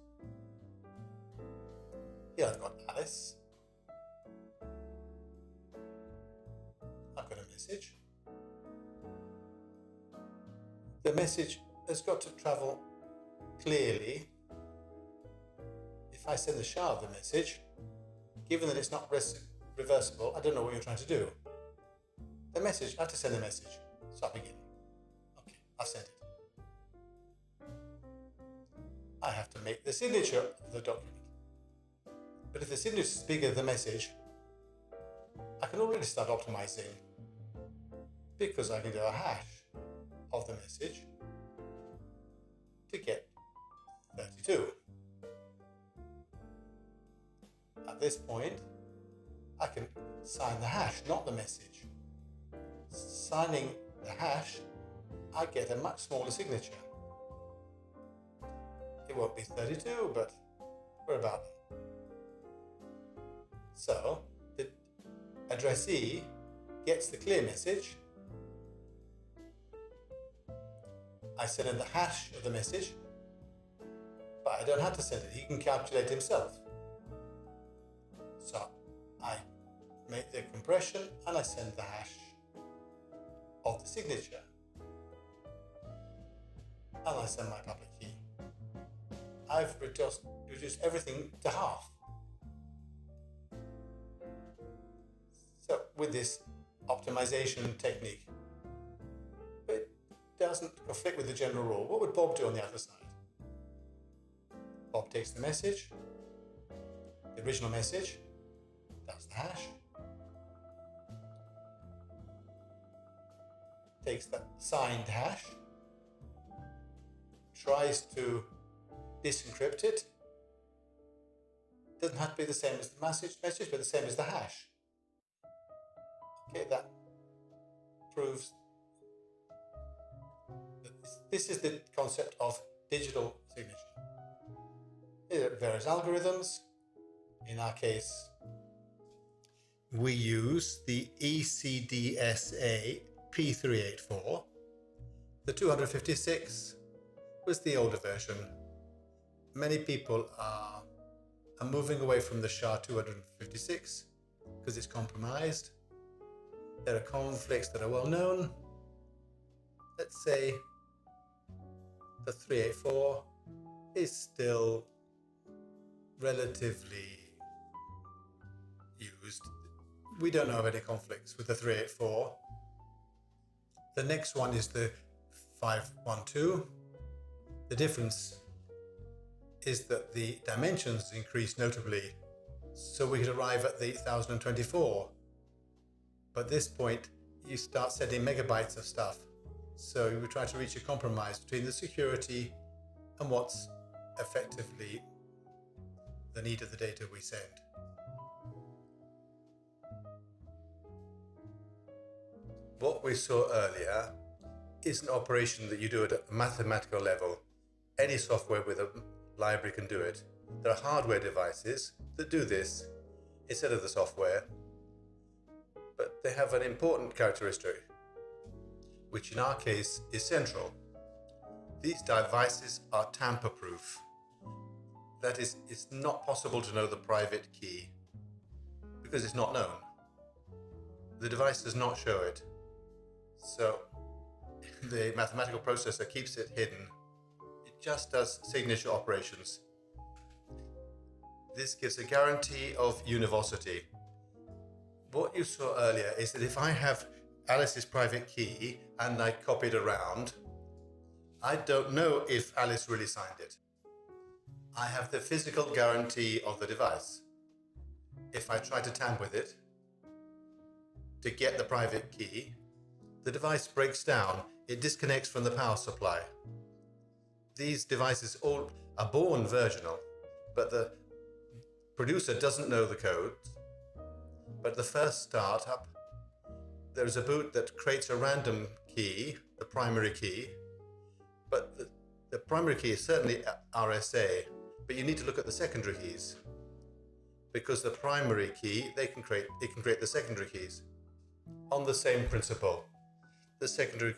Speaker 1: Here I've got Alice. I've got a message. The message has got to travel clearly. If I send the SHA of the message, given that it's not reversible, I don't know what you're trying to do. The message, I have to send the message. So I begin. Okay, I've sent it. I have to make the signature of the document. But if the signature is bigger than the message, I can already start optimizing because I can do a hash of the message to get 32. At this point, I can sign the hash, not the message. Signing the hash, I get a much smaller signature. It won't be 32, but we're about there. So, the addressee gets the clear message. I send him the hash of the message, but I don't have to send it. He can calculate himself. So I make the compression and I send the hash of the signature. And I send my public key. I've reduced everything to half. So with this optimization technique, it doesn't conflict with the general rule. What would Bob do on the other side? Bob takes the message, the original message, does the hash, takes the signed hash, tries to disencrypt it. Doesn't have to be the same as the message, but the same as the hash. Okay, that proves that this is the concept of digital signature. There are various algorithms. In our case, we use the ECD S.p.A. The 256 was the older version. Many people are moving away from the SHA-256 because it's compromised. There are conflicts that are well known. Let's say the 384 is still relatively used. We don't know of any conflicts with the 384. The next one is the 512. The difference is that the dimensions increase notably, so we could arrive at the 1024. But at this point, you start sending megabytes of stuff. So we try to reach a compromise between the security and what's effectively the need of the data we send. What we saw earlier is an operation that you do at a mathematical level. Any software with a library can do it. There are hardware devices that do this instead of the software, but they have an important characteristic, which in our case is central. These devices are tamper-proof. That is, it's not possible to know the private key because it's not known. The device does not show it. So the mathematical processor keeps it hidden. It just does signature operations. This gives a guarantee of univocity. What you saw earlier is that if I have Alice's private key and I copy it around, I don't know if Alice really signed it. I have the physical guarantee of the device. If I try to tamper with it to get the private key, the device breaks down. It disconnects from the power supply. These devices all are born virginal, but the producer doesn't know the code. But the first startup, there's a boot that creates a random key, the primary key, but the primary key is certainly RSA, but you need to look at the secondary keys, because the primary key, it can create the secondary keys on the same principle. The secondary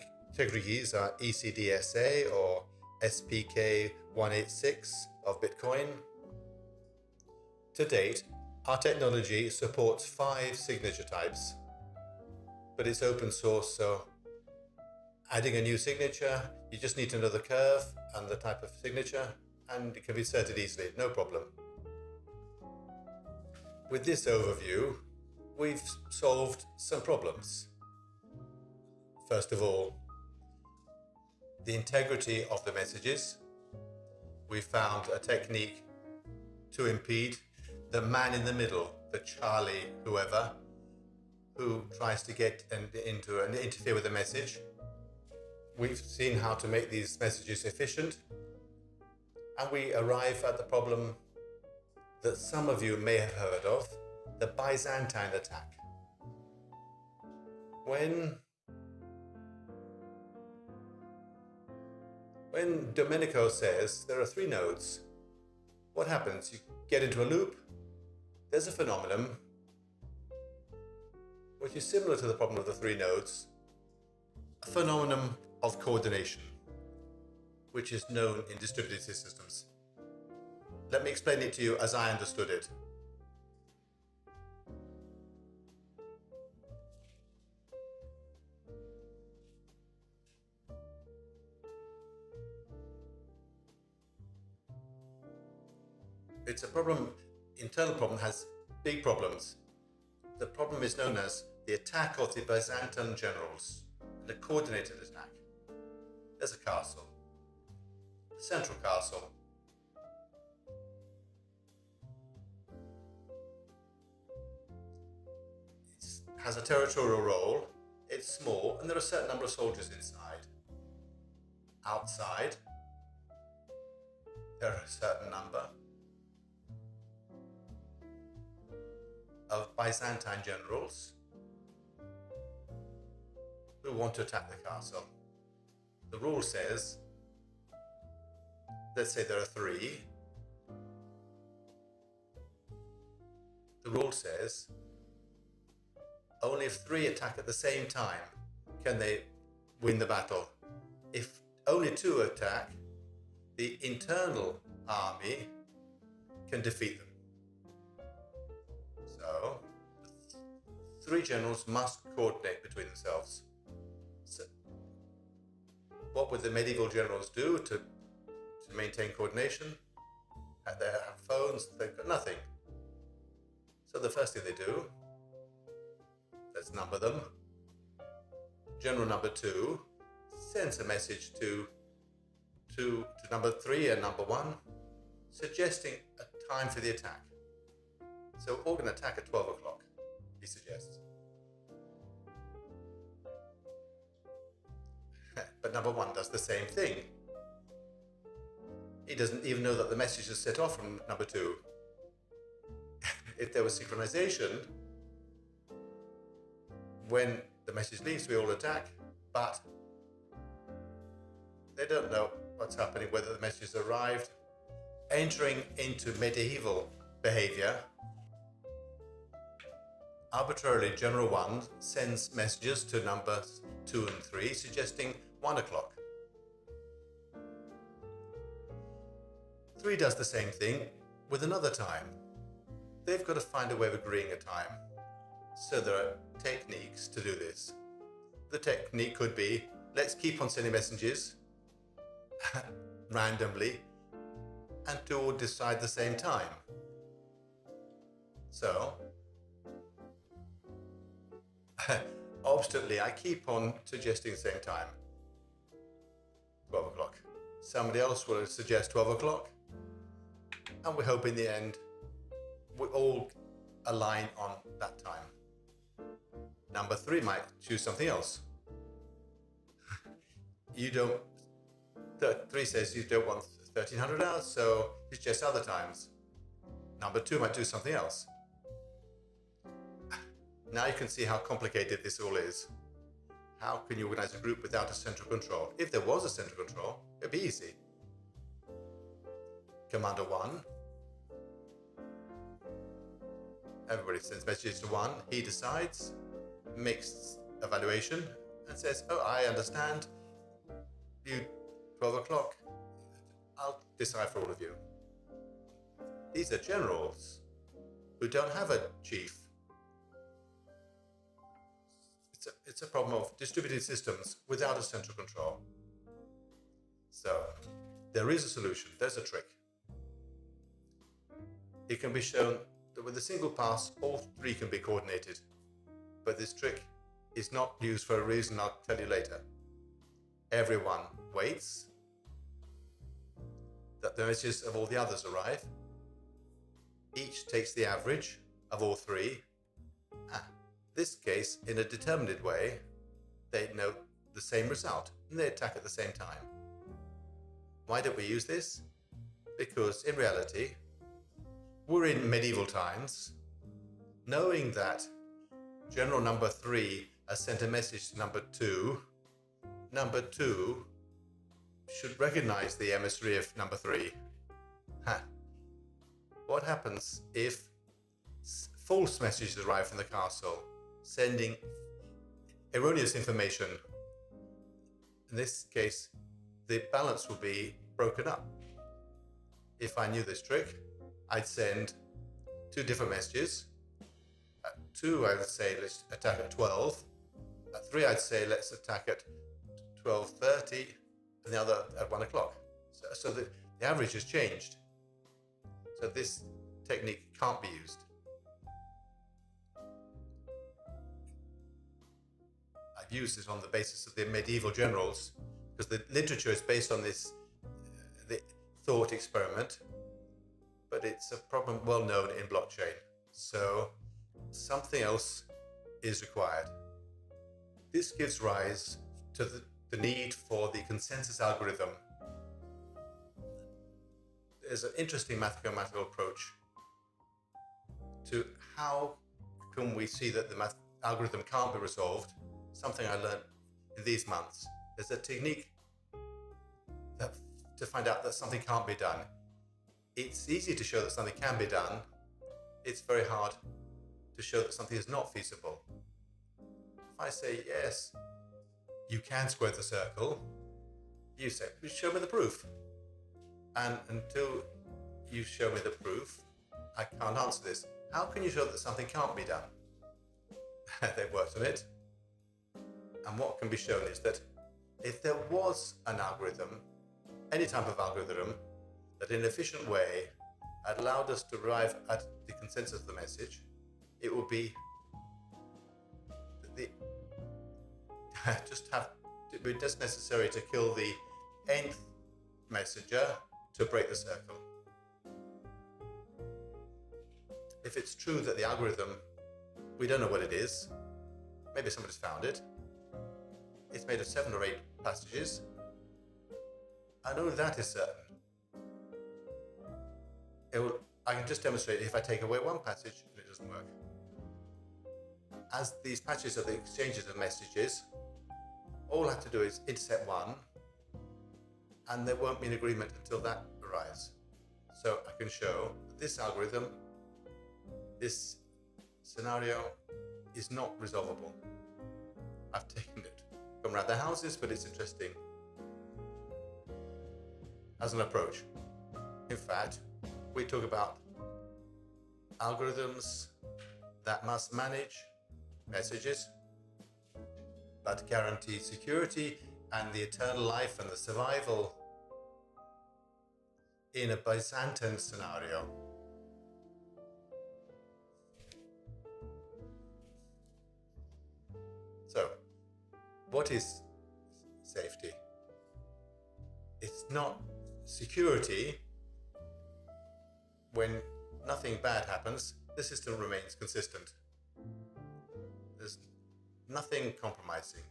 Speaker 1: keys are ECDSA or SPK 186 of Bitcoin. To date, our technology supports 5 signature types, but it's open source, so adding a new signature, you just need to know the curve and the type of signature, and it can be inserted easily, no problem. With this overview, we've solved some problems. First of all, the integrity of the messages. we found a technique to impede the man in the middle, the Charlie whoever, who tries to get into and interfere with the message. We've seen how to make these messages efficient, and we arrive at the problem that some of you may have heard of, the Byzantine attack. When Domenico says there are 3 nodes, what happens? You get into a loop, there's a phenomenon which is similar to the problem of the 3 nodes, a phenomenon of coordination, which is known in distributed systems. Let me explain it to you as I understood it. It's a problem, internal problem has big problems. The problem is known as the attack of the Byzantine generals, the coordinated attack. There's a castle, a central castle. It has a territorial role, it's small, and there are a certain number of soldiers inside. Outside, there are a certain number of Byzantine generals who want to attack the castle. The rule says, let's say there are 3. The rule says only if 3 attack at the same time can they win the battle. If only 2 attack, the internal army can defeat them. So, 3 generals must coordinate between themselves. So, what would the medieval generals do to maintain coordination? They have phones, they've got nothing. So the first thing they do, let's number them. General number 2 sends a message to number 3 and number 1, suggesting a time for the attack. So we're all going to attack at 12 o'clock, he suggests. But number 1 does the same thing. He doesn't even know that the message is set off from number 2. If there was synchronization, when the message leaves, we all attack, but they don't know what's happening, whether the message has arrived. Entering into medieval behavior, arbitrarily, General 1 sends messages to numbers 2 and 3, suggesting 1 o'clock. 3 does the same thing with another time. They've got to find a way of agreeing a time. So there are techniques to do this. The technique could be, let's keep on sending messages randomly and to all decide the same time. So, obstinately, I keep on suggesting the same time. 12 o'clock. Somebody else will suggest 12 o'clock. And we hope in the end we all align on that time. Number 3 might choose something else. 3 says you don't want 1300 hours, so you suggest other times. Number 2 might do something else. Now you can see how complicated this all is. How can you organize a group without a central control? If there was a central control, it'd be easy. Commander 1. Everybody sends messages to 1. He decides, makes evaluation, and says, oh, I understand. You, 12 o'clock. I'll decide for all of you. These are generals who don't have a chief. It's a problem of distributed systems without a central control. So, there is a solution. There's a trick. It can be shown that with a single pass, all 3 can be coordinated. But this trick is not used for a reason I'll tell you later. Everyone waits. that the messages of all the others arrive. Each takes the average of all three. This case, in a determined way, they note the same result and they attack at the same time. Why don't we use this? Because in reality, we're in medieval times. Knowing that general number 3 has sent a message to number 2 should recognize the emissary of number 3. What happens if false messages arrive from the castle, sending erroneous information? In this case, the balance will be broken up. If I knew this trick, I'd send 2 different messages. At 2, I would say let's attack at 12. At 3, I'd say let's attack at 12:30, and the other at 1 o'clock. So the average has changed. So this technique can't be used. I've used it on the basis of the medieval generals, because the literature is based on this the thought experiment, but it's a problem well known in blockchain. So something else is required. This gives rise to the need for the consensus algorithm. There's an interesting mathematical approach to how can we see that the algorithm can't be resolved. Something I learned in these months. There's a technique to find out that something can't be done. It's easy to show that something can be done. It's very hard to show that something is not feasible. If I say, yes, you can square the circle, you say, show me the proof. And until you show me the proof, I can't answer this. How can you show that something can't be done? They've worked on it. And what can be shown is that if there was an algorithm, any type of algorithm, that in an efficient way allowed us to arrive at the consensus of the message, it would be it would be just necessary to kill the nth messenger to break the circle. If it's true that the algorithm, we don't know what it is, maybe somebody's found it, it's made of 7 or 8 passages, and only that is certain. I can just demonstrate if I take away one passage and it doesn't work. As these patches are the exchanges of messages, all I have to do is intercept one, and there won't be an agreement until that arrives. So I can show that this algorithm, this scenario, is not resolvable. I've taken it from around the houses, but it's interesting as an approach. In fact, we talk about algorithms that must manage messages, that guarantee security and the eternal life and the survival in a Byzantine scenario. So, what is safety? It's not security. When nothing bad happens, the system remains consistent. There's nothing compromising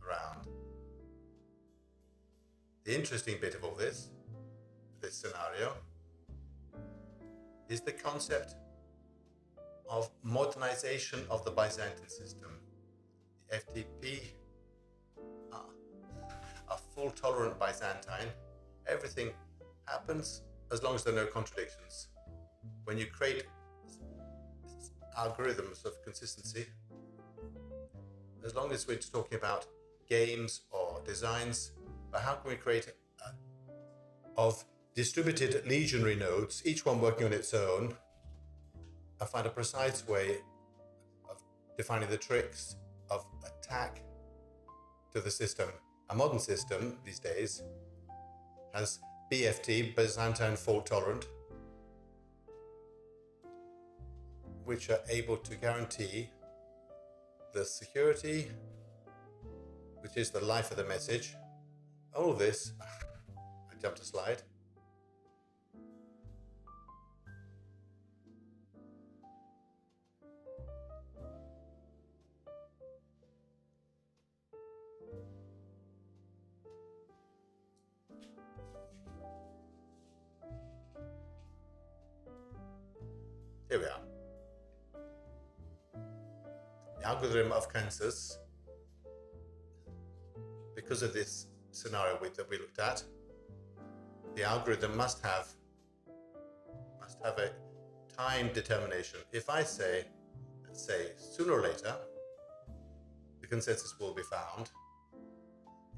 Speaker 1: around. The interesting bit of all this scenario, is the concept of modernization of the Byzantine system. The FTP are full tolerant Byzantine. Everything happens as long as there are no contradictions. When you create algorithms of consistency, as long as we're talking about games or designs, but how can we create of distributed legionary nodes, each one working on its own, and find a precise way of defining the tricks of attack to the system. A modern system these days has BFT, Byzantine fault tolerant, which are able to guarantee the security, which is the life of the message. All of this, I jumped a slide, Here we are. The algorithm of consensus, because of this scenario that we looked at, the algorithm must have a time determination. If I say, let's say, sooner or later, the consensus will be found.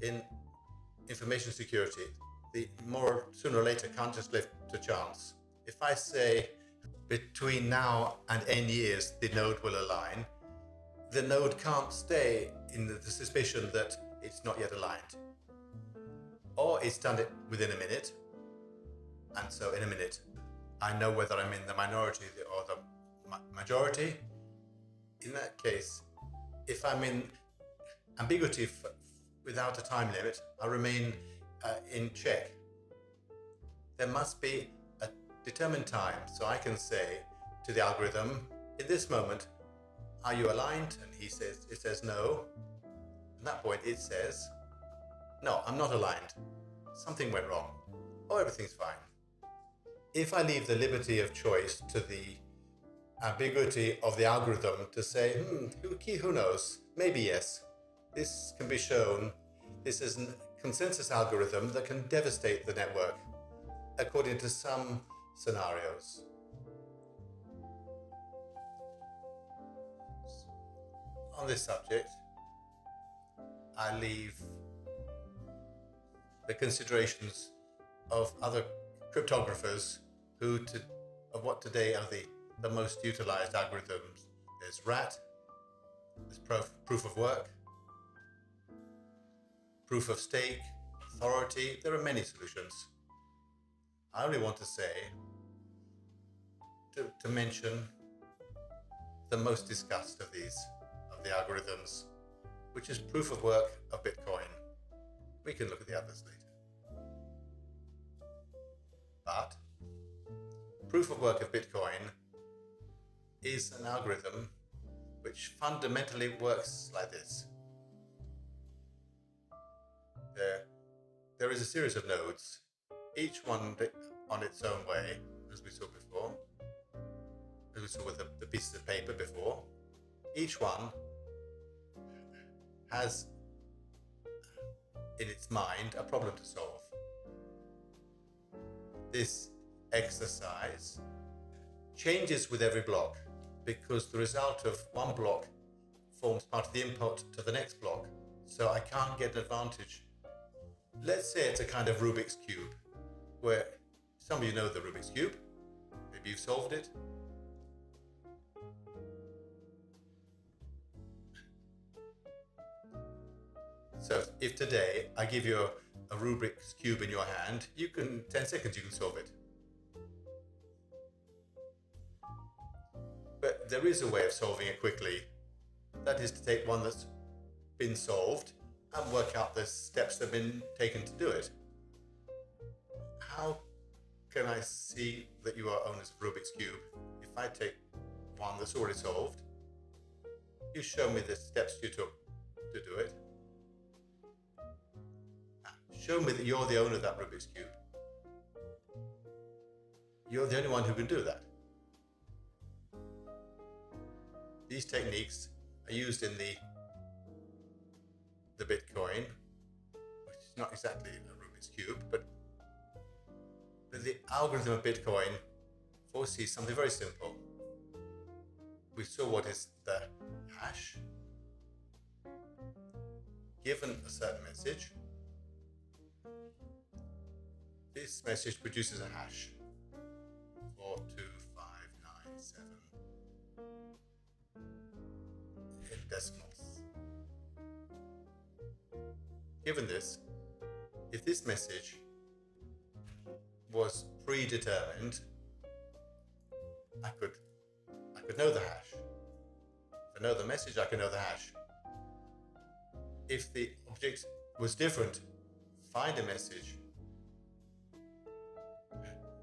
Speaker 1: In information security, the more sooner or later can't just live to chance. If I say between now and n years the node will align, the node can't stay in the suspicion that it's not yet aligned. Or it's done it within a minute, and so in a minute I know whether I'm in the minority or the majority. In that case, if I'm in ambiguity without a time limit, I remain in check. There must be a determined time, so I can say to the algorithm, in this moment, are you aligned? And it says no. At that point it says, no, I'm not aligned. Something went wrong. Oh, everything's fine. If I leave the liberty of choice to the ambiguity of the algorithm to say, who knows? Maybe yes. This can be shown. This is a consensus algorithm that can devastate the network according to some scenarios. On this subject, I leave the considerations of other cryptographers of what today are the most utilized algorithms. There's RAT, there's proof of work, proof of stake, authority. There are many solutions. I only want to say, to mention the most discussed of the algorithms, which is proof of work of Bitcoin. We can look at the others later. But proof of work of Bitcoin is an algorithm which fundamentally works like this. There is a series of nodes, each one on its own way, as we saw before, as we saw with the pieces of paper before. Each one has in its mind a problem to solve. This exercise changes with every block because the result of one block forms part of the input to the next block, so I can't get an advantage. Let's say it's a kind of Rubik's Cube, where some of you know the Rubik's Cube, maybe you've solved it. So if today I give you a Rubik's Cube in your hand, 10 seconds you can solve it. But there is a way of solving it quickly. That is to take one that's been solved and work out the steps that have been taken to do it. How can I see that you are owners of Rubik's Cube? If I take one that's already solved, you show me the steps you took to do it. Show me that you're the owner of that Rubik's Cube. You're the only one who can do that. These techniques are used in the Bitcoin, which is not exactly a Rubik's Cube, but the algorithm of Bitcoin foresees something very simple. We saw what is the hash. Given a certain message, this message produces a hash, 42597 in decimals. Given this, if this message was predetermined, I could know the hash. If I know the message, I can know the hash. If the object was different, find a message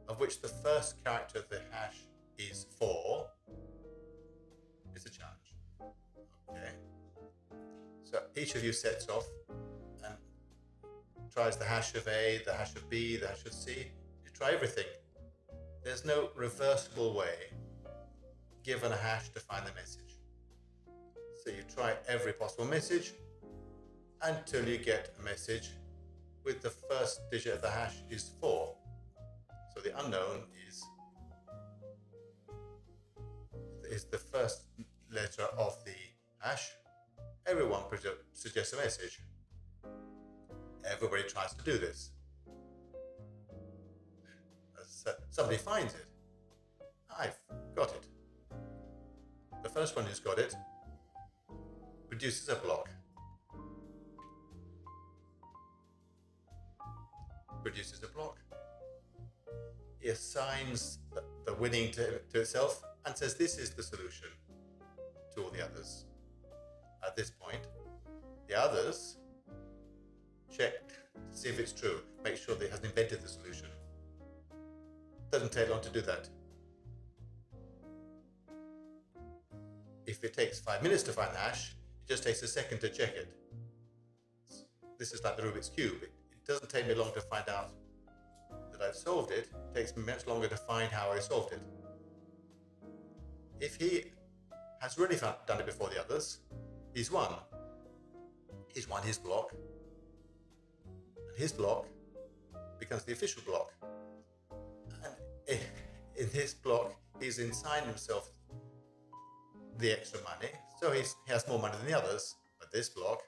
Speaker 1: of which the first character of the hash is 4, it's a challenge. Okay. So each of you sets off and tries the hash of A, the hash of B, the hash of C. You try everything. There's no reversible way
Speaker 2: given a hash to find the message. So you try every possible message until you get a message with the first digit of the hash is 4. So the unknown is the first letter of the hash. Everyone suggests a message. Everybody tries to do this. Somebody finds it. I've got it. The first one who's got it produces a block. He assigns the winning to itself and says this is the solution to all the others. At this point, the others check to see if it's true, make sure that it hasn't invented the solution. Doesn't take long to do that. If it takes 5 minutes to find the hash, it just takes a second to check it. This is like the Rubik's Cube. It doesn't take me long to find out that I've solved it. It takes me much longer to find how I solved it. If he has really done it before the others, he's won. He's won his block. And his block becomes the official block. And in his block, he's assigned himself the extra money. So he has more money than the others. But this block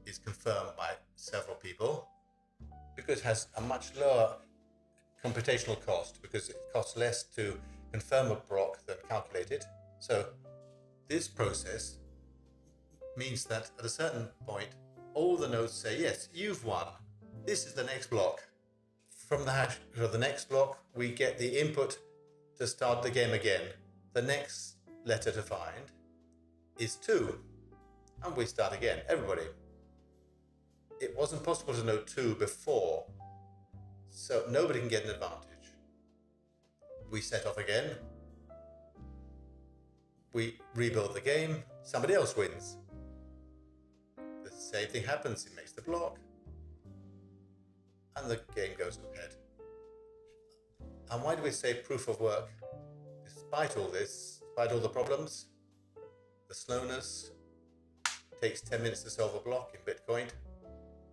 Speaker 2: is confirmed by several people because it has a much lower computational cost, because it costs less to confirm a block than calculate it. So this process means that at a certain point, all the nodes say, yes, you've won. This is the next block. From the hash to the next block, we get the input to start the game again. The next letter to find is 2. And we start again, everybody. It wasn't possible to know 2 before, so nobody can get an advantage. We set off again. We rebuild the game. Somebody else wins. The same thing happens. He makes the block. And the game goes ahead. And why do we say proof of work? Despite all this, despite all the problems, the slowness, takes 10 minutes to solve a block in Bitcoin.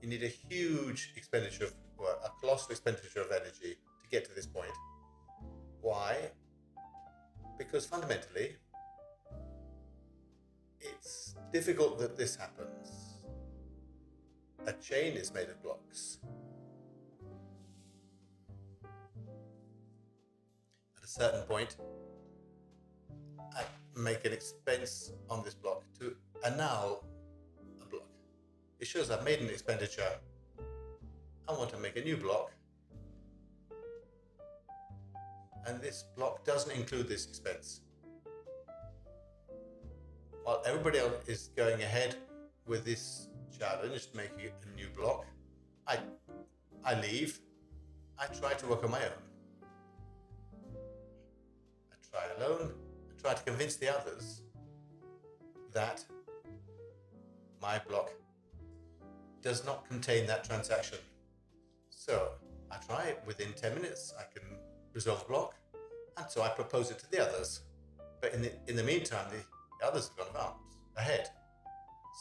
Speaker 2: You need a huge expenditure of, well, a colossal expenditure of energy to get to this point. Why? Because fundamentally, it's difficult that this happens. A chain is made of blocks. At a certain point, I make an expense on this block to annul a block. It shows I've made an expenditure. I want to make a new block. And this block doesn't include this expense. While everybody else is going ahead with this challenge, making it a new block, I leave. I try to work on my own. I try alone. I try to convince the others that my block does not contain that transaction. So I try it within 10 minutes. I can resolve the block, and so I propose it to the others. But in the meantime, the others have gone ahead.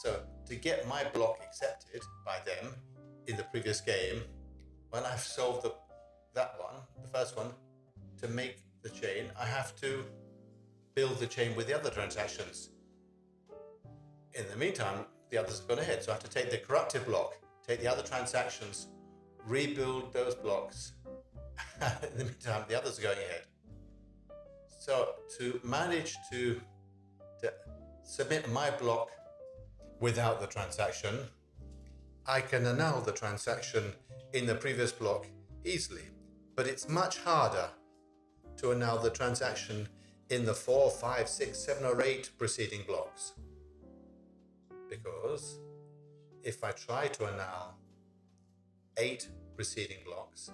Speaker 2: So to get my block accepted by them in the previous game, when I've solved that one, the first one, to make the chain, I have to build the chain with the other transactions. In the meantime, the others have gone ahead. So I have to take the corrupted block, take the other transactions, rebuild those blocks. In the meantime, the others are going ahead. So to manage to submit my block without the transaction, I can annul the transaction in the previous block easily. But it's much harder to annul the transaction in the 4, 5, 6, 7, or 8 preceding blocks. Because if I try to annul 8 preceding blocks,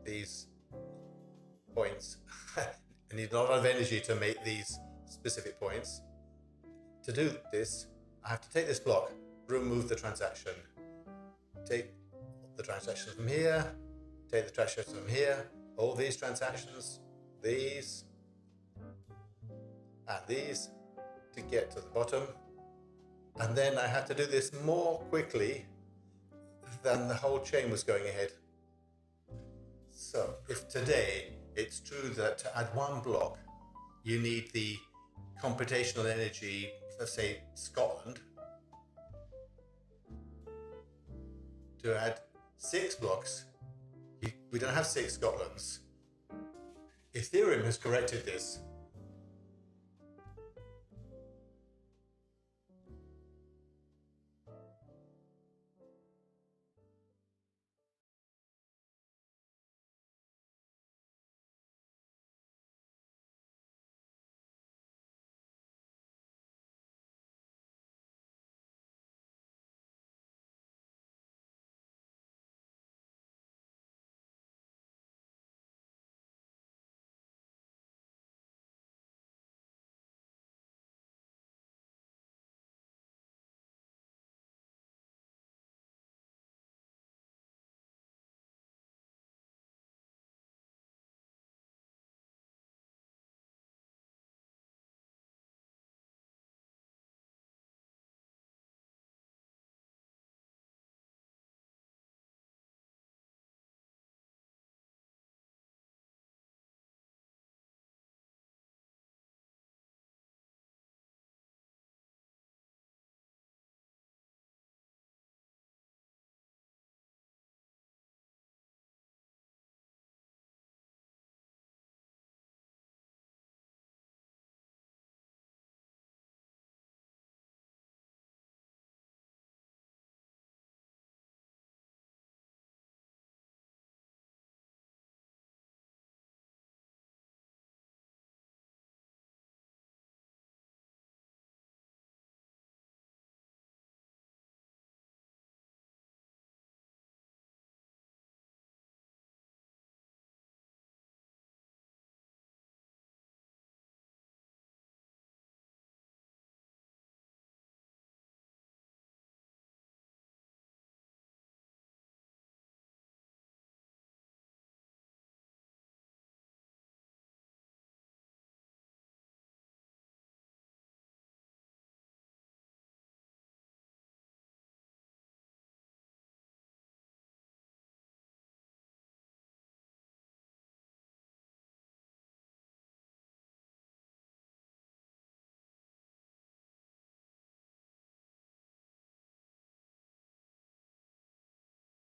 Speaker 2: these points, I need a lot of energy to make these specific points. To do this, I have to take this block, remove the transaction, take the transaction from here, take the transaction from here, all these transactions, these, and these to get to the bottom. And then I had to do this more quickly than the whole chain was going ahead. So if today it's true that to add one block, you need the computational energy of, say, Scotland, to add 6 blocks, we don't have 6 Scotlands. Ethereum has corrected this